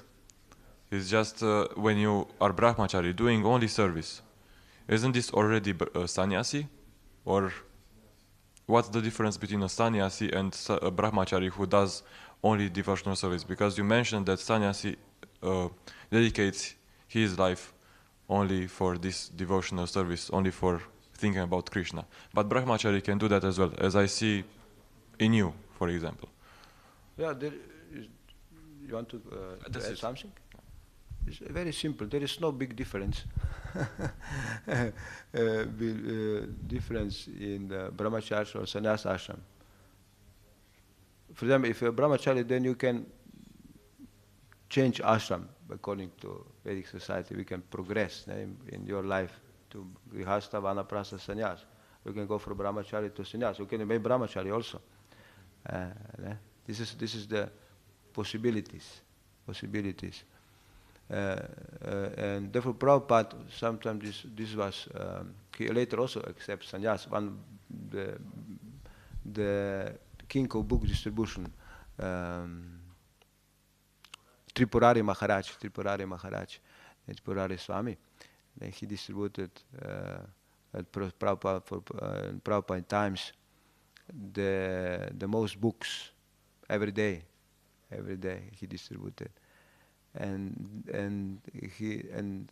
Speaker 3: It's just when you are brahmachari doing only service. Isn't this already a sannyasi? Or what's the difference between a sannyasi and a brahmachari who does only devotional service? Because you mentioned that sannyasi dedicates his life only for this devotional service, only for thinking about Krishna. But brahmachari can do that as well, as I see in you, for example.
Speaker 2: Yeah, you want to add something? It's very simple. There is no big difference. Difference in the brahmacharya or sannyas ashram. For example, if you're a brahmachari, then you can change ashram according to Vedic society. We can progress in your life to grihastha, vanaprastha, sannyas. You can go from brahmachari to sannyas. You can be brahmachari also. This is the possibilities. And therefore Prabhupada, sometimes this was, he later also accepts sannyas. The king of book distribution, Tripurari Maharaj, Tripurari Swami, then he distributed at Prabhupada times the most books every day he distributed. And he and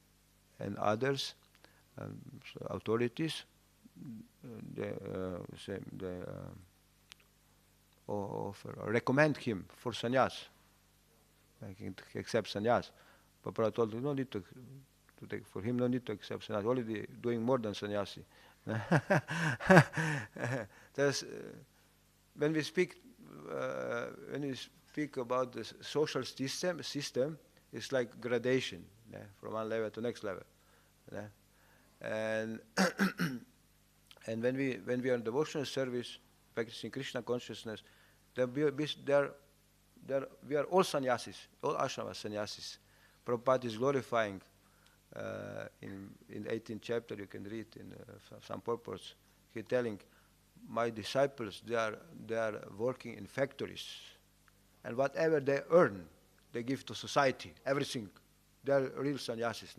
Speaker 2: others, authorities, they recommend him for sannyas. He accepts sannyas. But Prabhupada told him, no need to take for him, no need to accept sannyas. Already doing more than sannyasi. When we speak about the social system, it's like gradation, from one level to next level. And and when we are in devotional service, practicing Krishna consciousness, we are all sannyasis, all ashrama sannyasis. Prabhupada is glorifying in 18th chapter, you can read in some purpose, he telling, my disciples, they are working in factories, and whatever they earn, they give to society, everything. They are real sannyasis.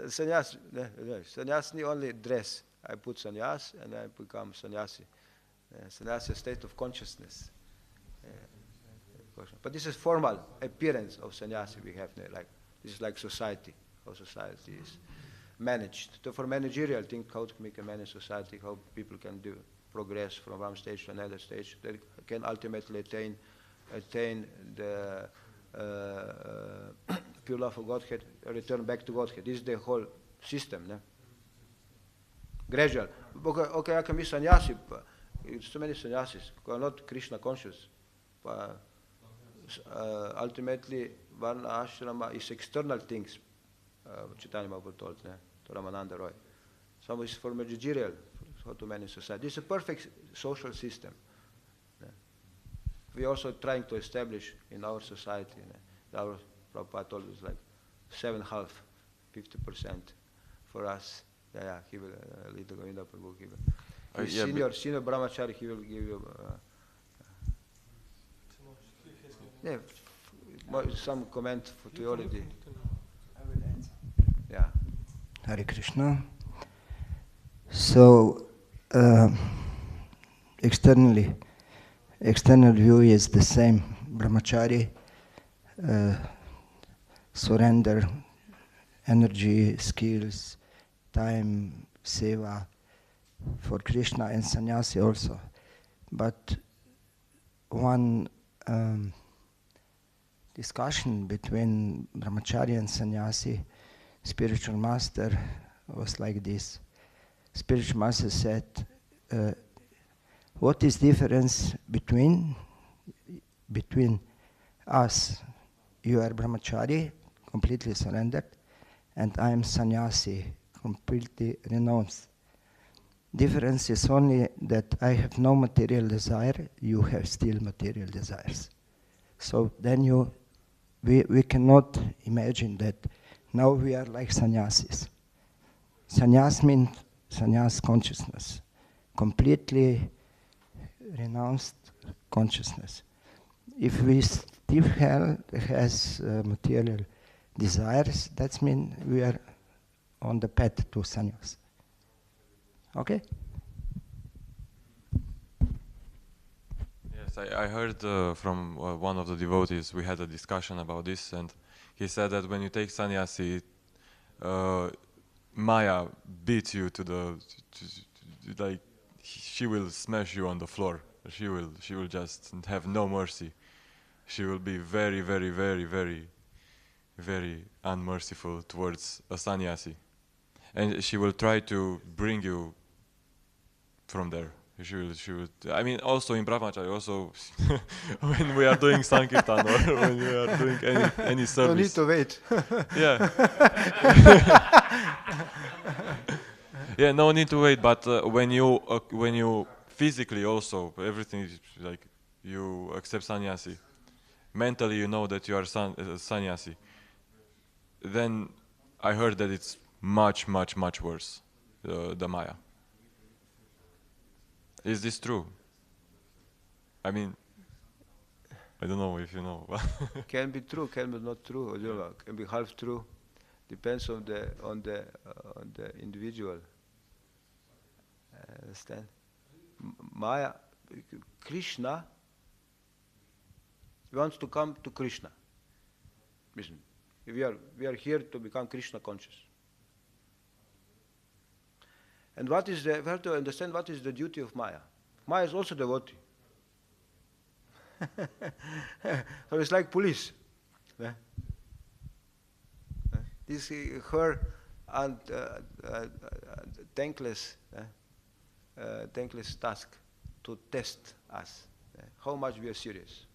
Speaker 2: Sannyasi only dress. I put sannyas and I become sannyasi. Sannyasi is a state of consciousness. But this is formal appearance of sannyasi we have there. Like this is like society, how society is. managed. So for managerial things, how to make a managed society, how people can do progress from one stage to another stage, they can ultimately attain the pure love of Godhead, return back to Godhead. This is the whole system. No? Gradual. Okay, I can be sannyasi. It's too many sannyasis who are not Krishna conscious. Ultimately, one ashrama is external things. Chaitanya Mahaprabhu told to Ramananda Roy. Some is for managerial, how to manage society. This is a perfect social system. We are also trying to establish in our society. Our Prabhupada told us like 7.5, 50% for us. Yeah, he will lead the Govinda Prabhu. He will. Senior brahmachari, he will give you some comment to you already.
Speaker 4: I will answer.
Speaker 2: Yeah.
Speaker 4: Hare Krishna. So, external view is the same. Brahmachari, surrender, energy, skills, time, seva for Krishna, and sannyasi also. But one discussion between brahmachari and sannyasi, spiritual master, was like this. Spiritual master said, what is difference between us? You are brahmachari, completely surrendered, and I am sannyasi, completely renounced. Difference is only that I have no material desire, you have still material desires. So then we cannot imagine that now we are like sannyasis. Sannyas means sannyas consciousness, completely renounced consciousness. If we still has material desires, that means we are on the path to sannyas. Okay?
Speaker 3: Yes, I heard from one of the devotees, we had a discussion about this, and he said that when you take sannyasi, Maya beats you like she will smash you on the floor. She will just have no mercy. She will be very, very, very, very, very unmerciful towards a sannyasi, and she will try to bring you from there. She will. I mean, also in brahmachari, also when we are doing sankirtan or when we are doing any service.
Speaker 2: No need to wait.
Speaker 3: Yeah. Yeah, no need to wait. But when you physically also everything is like you accept sannyasi, mentally you know that you are sannyasi. Then I heard that it's much, much, much worse, the Maya. Is this true? I mean, I don't know if you know.
Speaker 2: Can be true, can be not true. Can be half true. Depends on the individual. Understand? Maya, Krishna wants to come to Krishna. Listen, we are here to become Krishna conscious. And we have to understand what is the duty of Maya. Maya is also devotee. So it's like police. This is her thankless task to test us, how much we are serious.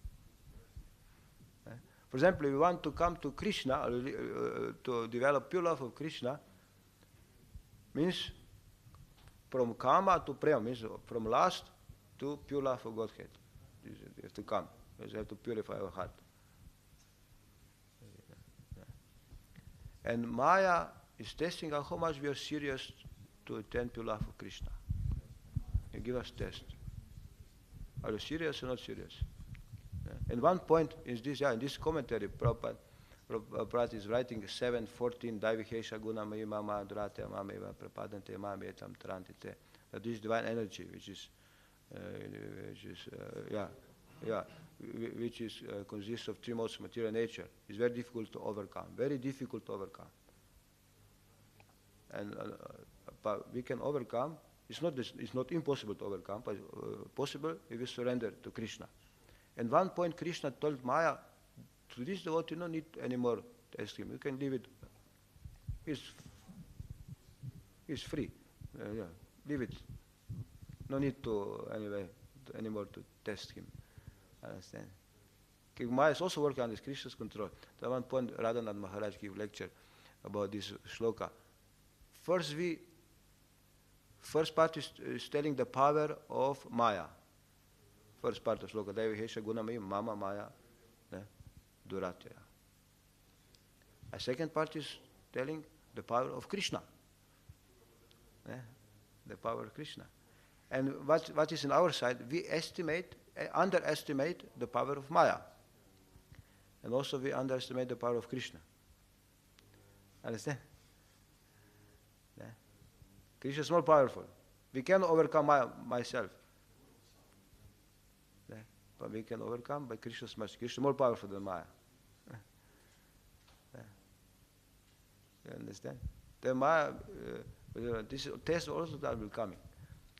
Speaker 2: For example, if we want to come to Krishna, to develop pure love of Krishna, means from karma to prema, means from lust to pure love of Godhead. You have to come. You have to purify our heart. And Maya is testing out how much we are serious to attain pure love of Krishna. And give us test. Are you serious or not serious? And one point is this, in this commentary, Prabhupada is writing 7:14, Daivihesha guna mahima madhrate mameva prapadante mametam trantite. That this divine energy, which consists of three modes of material nature, is very difficult to overcome. Very difficult to overcome. And but we can overcome. It's not impossible to overcome, but possible if we surrender to Krishna. And one point Krishna told Maya, to this devotee, you don't need anymore to ask him. You can leave it. It's free. Yeah, leave it. No need to anymore to test him. Understand? Maya is also working on this Krishna's control. At one point, Radhanath Maharaj gave lecture about this shloka. First part is telling the power of Maya. First part of shloka. Devi Hesha Gunamaya Mama Maya Duratya. A second part is telling the power of Krishna. The power of Krishna. And what is in our side, we underestimate the power of Maya. And also we underestimate the power of Krishna. Understand? Yeah. Krishna is more powerful. We can overcome myself. Yeah. But we can overcome by Krishna's mercy. Krishna is more powerful than Maya. Yeah. You understand? The Maya, this test also that will come.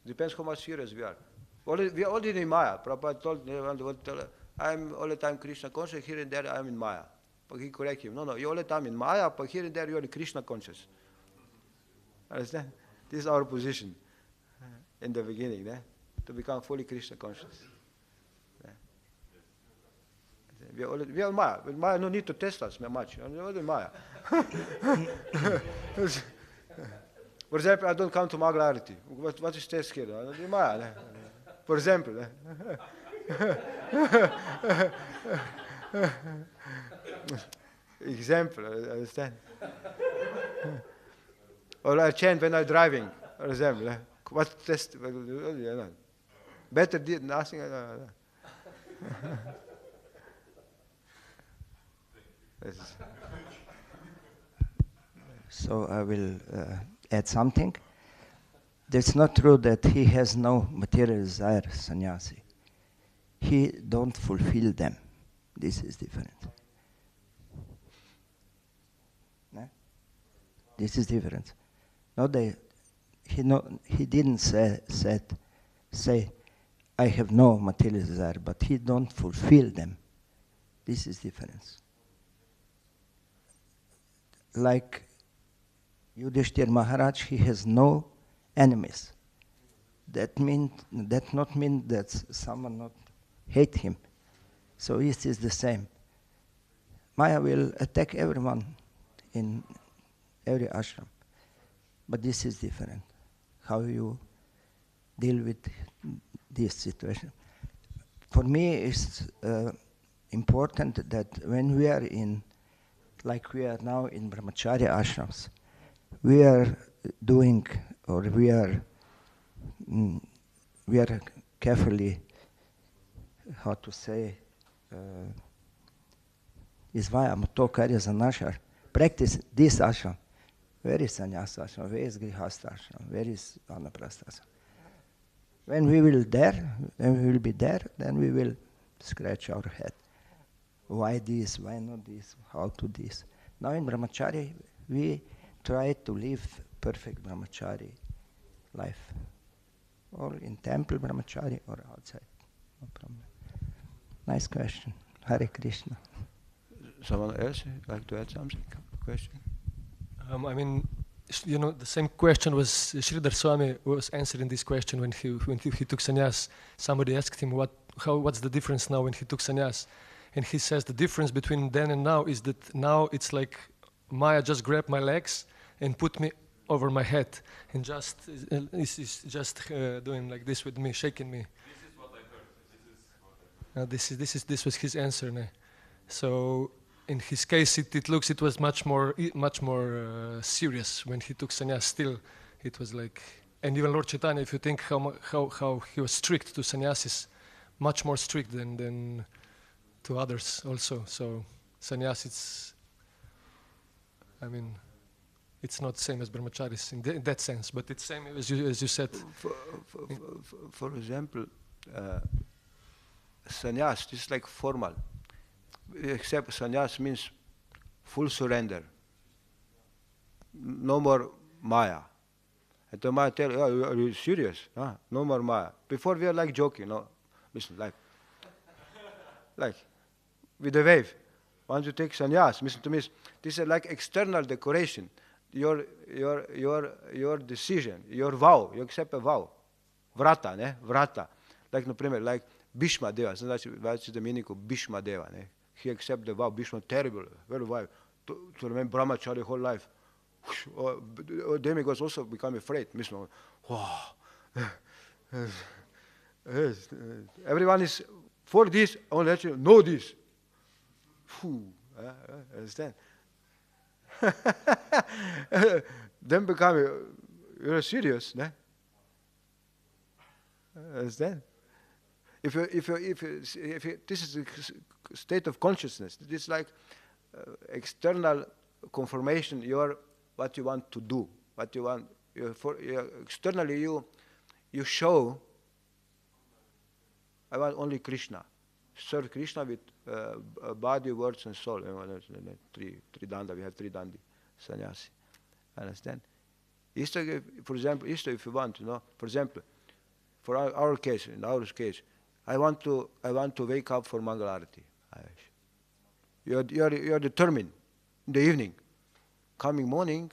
Speaker 2: Depends how much serious we are. We are already in Maya. Prabhupada told me, I'm all the time Krishna conscious, here and there I'm in Maya. But he corrected him, no, you're all the time in Maya, but here and there you're in Krishna conscious. Understand? This is our position in the beginning, to become fully Krishna conscious. We are in Maya. With Maya, no need to test us much. We're all in Maya. For example, I don't come to Maglarity. What is test here? I'm in Maya. For example. Example, understand? Or I chant when I'm driving, for example. What test? Better did nothing.
Speaker 4: So I will add something. It's not true that he has no material desire, sannyasi. He don't fulfill them. This is different. No? This is different. He didn't say, I have no material desire, but he don't fulfill them. This is difference. Like Yudhishthir Maharaj, he has no enemies. That not mean that someone not hate him. So it is the same. Maya will attack everyone in every ashram. But this is different. How you deal with this situation. For me, it's important that when we are like we are now in brahmacharya ashrams, we are doing, or we are carefully, how to say, izvajamo to, kar je za naš practice this ashram. Where is sannyasa ashram? Where is grihastha ashram? Where is vanaprastha ashram? When we will be there, then we will scratch our head. Why this? Why not this? How to this? Now in brahmacharya, we try to live perfect brahmachari life. Or in temple brahmachari or outside. No problem. Nice question. Hare Krishna.
Speaker 2: Someone else like to add something? Question?
Speaker 5: The same question was Sridhar Swami was answering this question when he took sannyas. Somebody asked him what's the difference now when he took sannyas, and he says the difference between then and now is that now it's like Maya just grabbed my legs and put me over my head and is just doing like this with me, shaking me.
Speaker 3: This is what I heard.
Speaker 5: This was his answer. So in his case, it was much more serious when he took sannyas. Still, it was like, and even Lord Chaitanya, if you think how he was strict to sannyasis, much more strict than to others also. So sannyas, it's not the same as brahmacharis in that sense, but it's same as you said.
Speaker 2: For example, sannyas, this is like formal. Except sannyas means full surrender. No more Maya. And the Maya tell, oh, are you serious? Huh? No more Maya. Before we are like joking, no, listen, like with a wave. Once you take sannyas, listen to me, this is like external decoration. Your decision, your vow, you accept a vow. Vrata, ne? Vrata. Like, no primer, like Bhishma Deva. Znači the meaning of Bhishma Deva, ne? He accepted the vow. Bhishma, terrible, very wild. To remain brahmachari whole life. Demigods also become afraid. Wow. Everyone is for this, I want to let you know this. Understand? Then become, you're serious, ne? Understand? If you, this is a state of consciousness. This is like external confirmation. You're what you want to do. What you want. Externally, you show. I want only Krishna. Serve Krishna with body, words, and soul. Three danda. We have three dandi, sannyasi. Understand? For example, if you want, for example, for our case, in our case, I want to wake up for Mangalarati. You're determined in the evening, coming morning,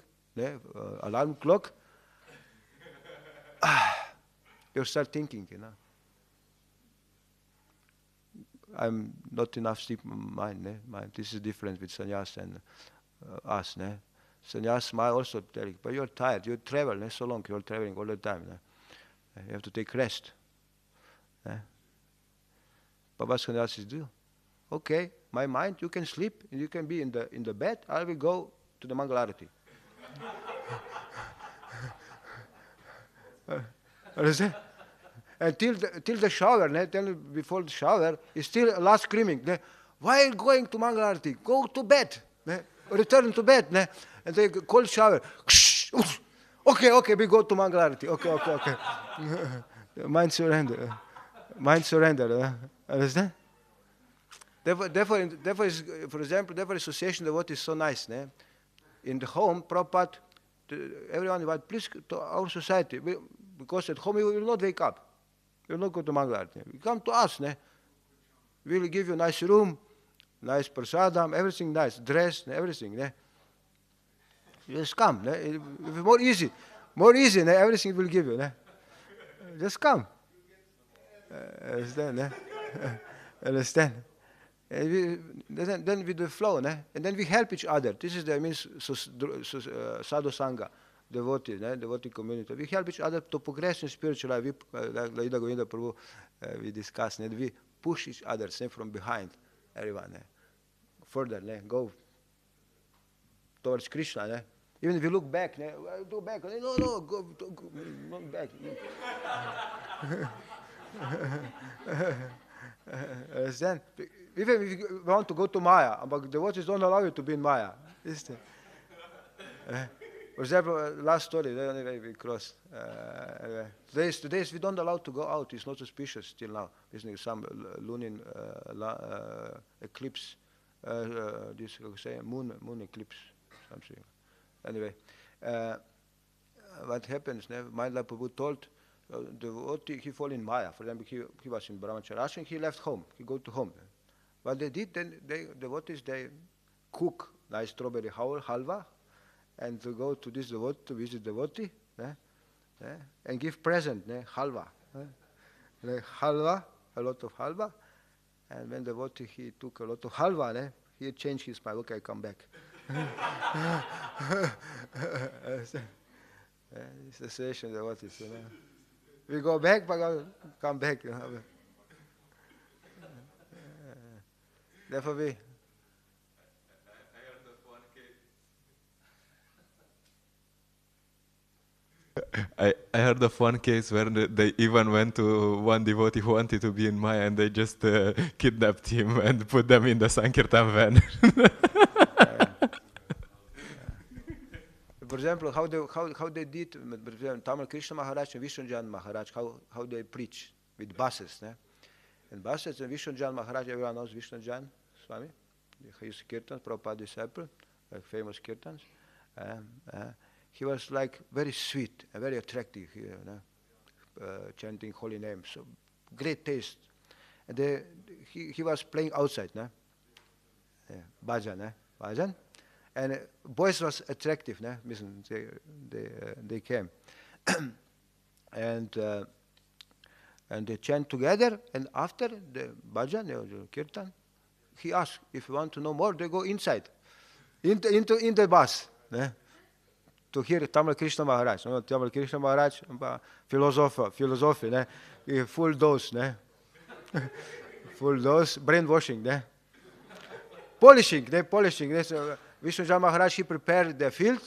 Speaker 2: alarm clock. You start thinking, I'm not enough sleep mind. This is different with sannyas and us. Sannyas might also telling, but you're tired. You travel so long. You're traveling all the time. You have to take rest. But what sannyasis do? Okay, my mind, you can sleep. You can be in the bed. I will go to the Mangalarati. Understand? And till the shower, before the shower, is still last screaming. Why are you going to Mangalarati? Go to bed. Return to bed. And they cold shower. Okay, we go to Mangalarati. Okay. Mind surrender. Mind surrender. Understand? Therefore is, for example, therefore association of what is so nice. In the home, Prabhupada, everyone invite, please, to our society, because at home you will not wake up. You will not go to Mangalarati. You come to us. We will give you a nice room, nice prasadam, everything nice, dress, everything. You just come. It will be more easy. Everything will give you. Just come. Understand? Understand? Then with the flow, and then we help each other. This is the means sadhu sangha, devotee community. We help each other to progress in spiritual life. We discuss, we push each other, from behind, everyone. Further, go towards Krishna. Even if you look back, go back. No, go not back. Understand? Even if you want to go to Maya, but the devotees don't allow you to be in Maya. For example, last story, we crossed. Today's we don't allow to go out. It's not suspicious till now. There's some lunar eclipse. This moon eclipse, something. Anyway, what happens? Maila Prabhu told the devotee he fall in Maya. For example, he was in Brahmacharya and he left home. He go to home. What they did then, devotees they cook nice strawberry halva, and to go to this devotee to visit devotee, and give present halva, halva, a lot of halva, and when devotee he took a lot of halva, he changed his mind. Okay, I come back. It's the session devotees. We go back, but come back. Therefore, we.
Speaker 6: I heard of one case where they even went to one devotee who wanted to be in Maya, and they just kidnapped him and put them in the Sankirtan van.
Speaker 2: For example, how they did Tamal Krishna Maharaj and Vishnujan Maharaj, how they preach with buses. And buses and Vishnujan Maharaj, everyone knows Vishnujan Swami. He used kirtans, Prabhupada disciple, like famous kirtans. he was like very sweet and very attractive, chanting holy names, so great taste. And he was playing outside, bhajan, bhajan. And boys was attractive, they came. And they chant together, and after the bhajan, the kirtan, he asked, if you want to know more, they go inside, in the bus, to hear Tamal Krishna Maharaj. Tamal Krishna Maharaj, philosophy, full dose, full dose, brainwashing, polishing. Vishnu Jan Maharaj, he prepared the field,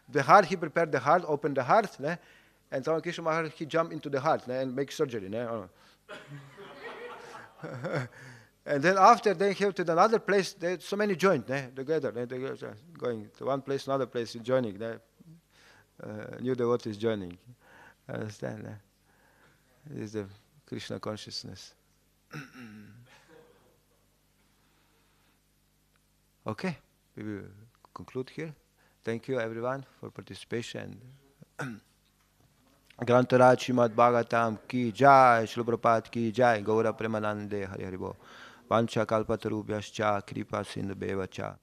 Speaker 2: the heart, he prepared the heart, opened the heart, and Tamal Krishna Maharaj, he jumped into the heart and make surgery. And then after they came to another place, there so many joined together. They going to one place, another place, joining. New devotees joining. Understand? This is the Krishna consciousness. Okay, we will conclude here. Thank you everyone for participation. Grantaraj Srimad Bhagavatam ki jai, Srila Prabhupada ki jai, Gaura Premanande Hari Hari Bo. Vancha kalpatarubhyascha kripa sindhubheva cha.